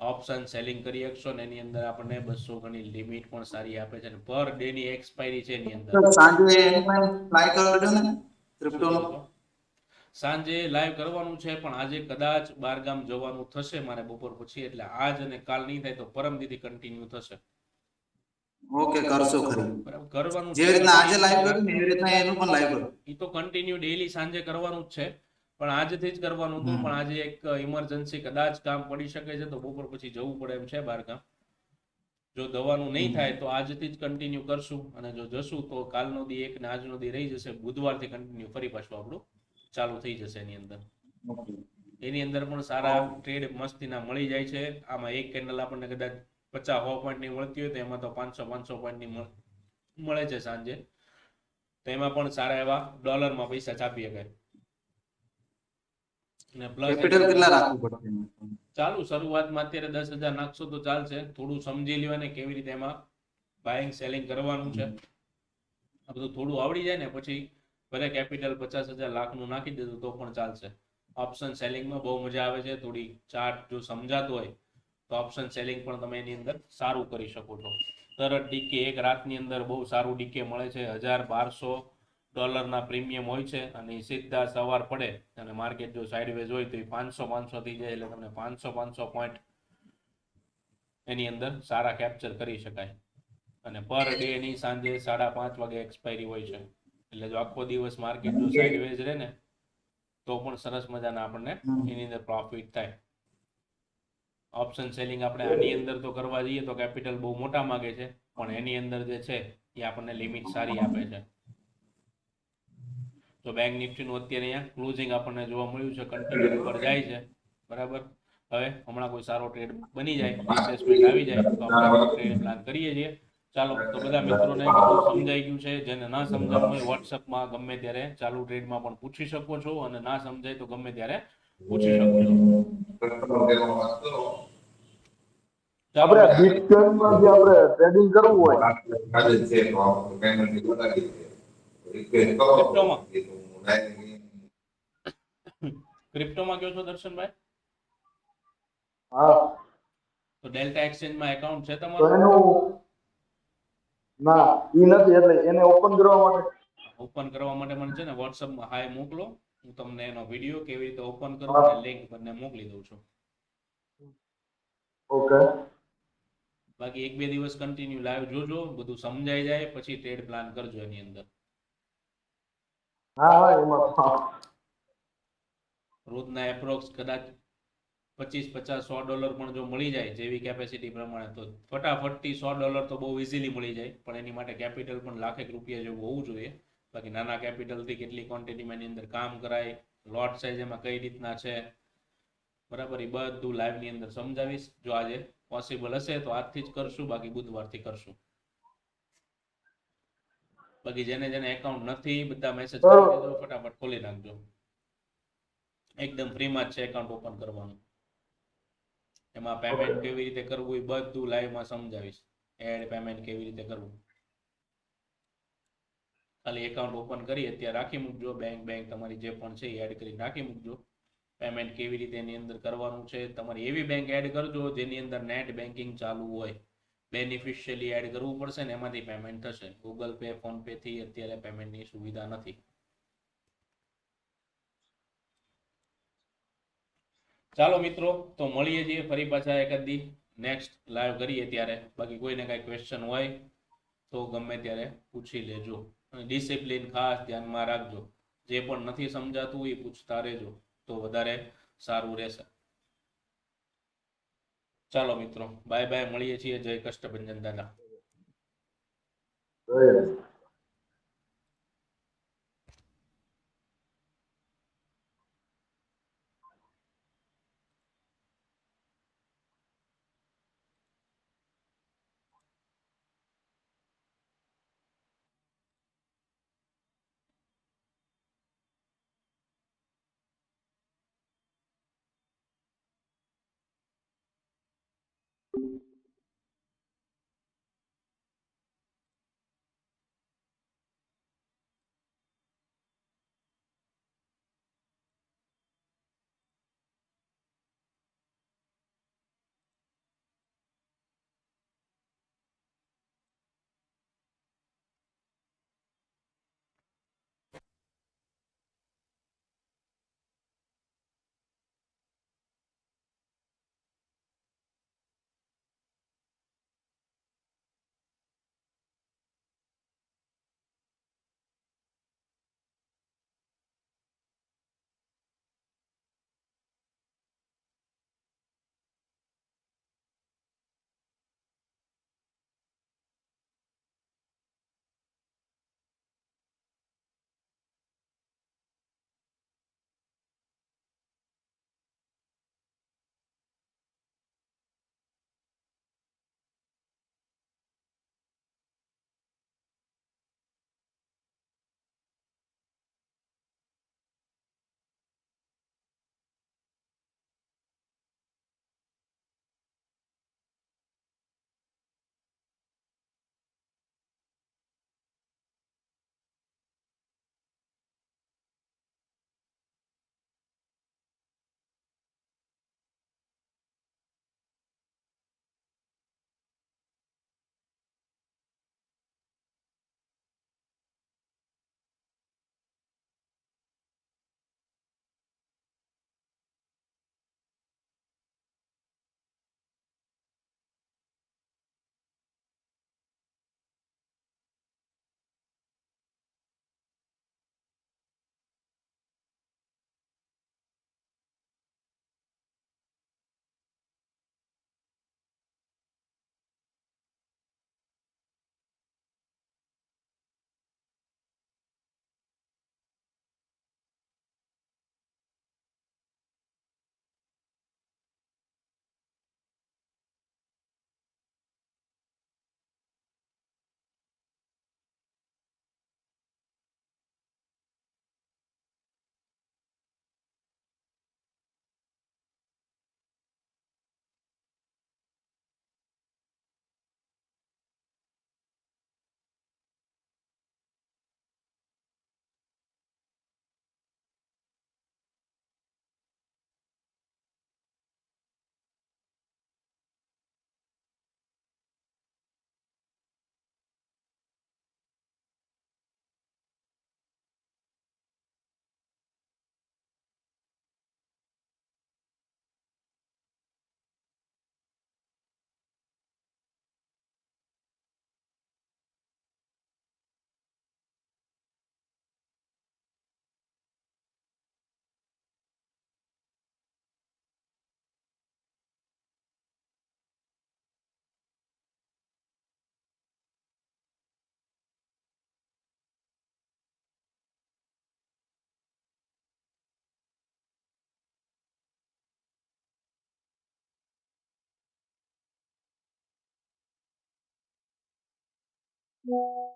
ઓપ્શન સેલિંગ કરી શકશો ને એની અંદર આપણને 200 ગણી લિમિટ પણ સારી આપે છે. પર ડે ની એક્સપાયરી છે એની અંદર. સાંજે એનું પણ ટ્રાય કરજો ને ક્રિપ્ટોનો. સાંજે લાઈવ કરવાનું છે પણ આજે કદાચ બહારગામ જવાનું થશે મારે બપોર પછી, એટલે આજ અને કાલ નહીં થાય તો પરમદીથી કન્ટિન્યુ થશે. ઓકે કરશો ખરી. બરાબર, કરવાનું જે રીતના આજે લાઈવ કર્યું ને એવી રીતના એનું પણ લાઈવ કરો. એ તો કન્ટિન્યુ ડેઈલી સાંજે કરવાનું જ છે પણ આજથી જ કરવાનું હતું. પણ આજે એક ઇમરજન્સી કદાચ કામ પડી શકે છે તો બપોર પછી જવું પડે એમ છે બહારગામ. જો દવાનું નહીં થાય તો આજથી જ કન્ટિન્યુ કરશું, અને જો જશું તો કાલનો દી એક ને આજનો દી રહી જશે, બુધવારથી કન્ટિન્યુ ફરી પાછું આપણું ચાલુ થઈ જશે એની અંદર. એની અંદર પણ સારા ટ્રેડ મસ્તીના મળી જાય છે. આમાં એક કેન્ડલ આપણને કદાચ 50-100 પોઈન્ટની મળતી હોય તો એમાં તો 500-500 પોઈન્ટની મળે છે સાંજે. તો એમાં પણ સારા એવા ડોલરમાં પૈસા છાપી શકાય. અને પ્લસ કેપિટલ કેટલા રાખવું પડશે એમાં? ચાલુ શરૂઆતમાં અત્યારે 10,000 નાખશો તો ચાલશે. થોડું સમજી લ્યો ને કેવી રીતે એમાં બાઇંગ સેલિંગ કરવાનું છે, આ બધું થોડું આવડી જાય ને પછી ભલે કેપિટલ 50,000 લાખનું નાખી દીધું તો પણ ચાલશે. ઓપ્શન સેલિંગમાં બહુ મજા આવે છે. થોડી ચાર્ટ જો સમજાતો હોય તો ઓપ્શન સેલિંગ પણ તમે એની અંદર સારું કરી શકો છો. તરત ડીકે એક રાતની અંદર બહુ સારું ડીકે મળે છે. $1,200 પ્રીમિયમ હોય છે, અને સીધા સવાર પડે અને માર્કેટ જો સાઇડવેઝ હોય તો એ 500 થઈ જાય, એટલે તમને 500 પોઈન્ટ એની અંદર સારા કેપ્ચર કરી શકાય. અને પર ડે ની સાંજે 5:30 વાગે એક્સપાયરી હોય છે, એટલે જો આખો દિવસ માર્કેટ જો સાઇડવેઝ રહે ને તો પણ સરસ મજાના આપણને એની અંદર પ્રોફિટ થાય. ઓપ્શન સેલિંગ આપણે આની અંદર તો કરવા જઈએ તો કેપિટલ બહુ મોટા માગે છે, પણ એની અંદર જે છે એ આપણને લિમિટ સારી આપે છે. તો બેંક નિફ્ટીનું અત્યારે અહીંયા ક્લોઝિંગ આપણને જોવા મળ્યું છે, કન્ટિન્યુ ઉપર જાય છે. બરાબર, હવે હમણાં કોઈ સારો ટ્રેડ બની જાય, રિટ્રેસમેન્ટ આવી જાય તો આપણે ટ્રેડ પ્લાન કરીએ છીએ. ચાલો, તો બધા મિત્રોને બધું સમજાઈ ગયું છે. જેને ના સમજાણું હોય વોટ્સઅપમાં ગમે ત્યારે ચાલુ ટ્રેડમાં પણ પૂછી શકો છો, અને ના સમજાય તો ગમે ત્યારે પૂછી શકો છો. ચાલો આપણે બિટકોઇનમાં જે આપણે ટ્રેડિંગ કરવું હોય, ક્રિપ્ટોમાં ક્રિપ્ટોમાં કયો છો દર્શનભાઈ? હા, તો ડેલ્ટા એક્સચેન્જમાં એકાઉન્ટ છે તો તમારું? એનું ના ઈ નથી, એટલે એને ઓપન કરવા માટે ઓપન કરવા માટે મને છે ને વોટ્સઅપમાં હાય મોકલો, હું તમને એનો વિડીયો કેવી રીતે ઓપન કરવું હા, અને લિંક બંને મોકલી દઉં છું. ઓકે. બાકી 1-2 દિવસ કન્ટિન્યુ લાઈવ જોજો, બધું સમજાઈ જાય પછી ટ્રેડ પ્લાન કરજો એની અંદર. હા હા, એમાં હા. રોજના એપ્રોક્સ કદાચ 25-50-100 પણ જો મળી જાય જેવી કેપેસિટી પ્રમાણે, તો ફટાફટથી $100 તો બહુ ઇઝીલી મળી જાય, પણ એની માટે કેપિટલ પણ લાખેક રૂપિયા જેવું હોવું જોઈએ. બાકી નાના કેપિટલથી કેટલી ક્વોન્ટિટીમાં એની અંદર કામ કરાય, લોટ સાઇઝ એમાં કઈ રીતના છે, બરાબર, એ બધું લાઈવની અંદર સમજાવીશ. જો આજે પોસિબલ હશે તો આજથી જ કરશું, બાકી બુધવારથી કરશું. બાકી જેને જેને એકાઉન્ટ નથી બધા મેસેજ કરી દેજો, ફટાફટ ખોલી નાખજો. એકદમ ફ્રીમાં જ છે એકાઉન્ટ ઓપન કરવાનું. એમાં પેમેન્ટ કેવી રીતે કરવું એ બધું લાઈવમાં સમજાવીશ. એડ પેમેન્ટ કેવી રીતે કરવું, ખાલી એકાઉન્ટ ઓપન કરી અત્યારે રાખી મૂકજો. બેંક તમારી જે પણ છે એ એડ કરી નાખી મૂકજો. પેમેન્ટ કેવી રીતે એની અંદર કરવાનું છે, તમારી એવી બેંક એડ કરજો જેની અંદર નેટ બેન્કિંગ ચાલુ હોય. બેનિફિશિયલી એડ કરવું પડશે ને એમાંથી પેમેન્ટ થશે. ગૂગલ પે, ફોન પે થી અત્યારે પેમેન્ટની સુવિધા નથી. ચાલો મિત્રો, તો મળીએ છીએ ફરી પાછા એકાદ દી નેક્સ્ટ લાઈવ કરીએ ત્યારે. બાકી કોઈને કાંઈ ક્વેશ્ચન હોય તો ગમે ત્યારે પૂછી લેજો, અને ડિસિપ્લિન ખાસ ધ્યાનમાં રાખજો. જે પણ નથી સમજાતું એ પૂછતા રહેજો તો વધારે સારું રહેશે. ચાલો મિત્રો, બાય બાય, મળીએ છીએ. જય કષ્ટભંજન દાદા. Yeah.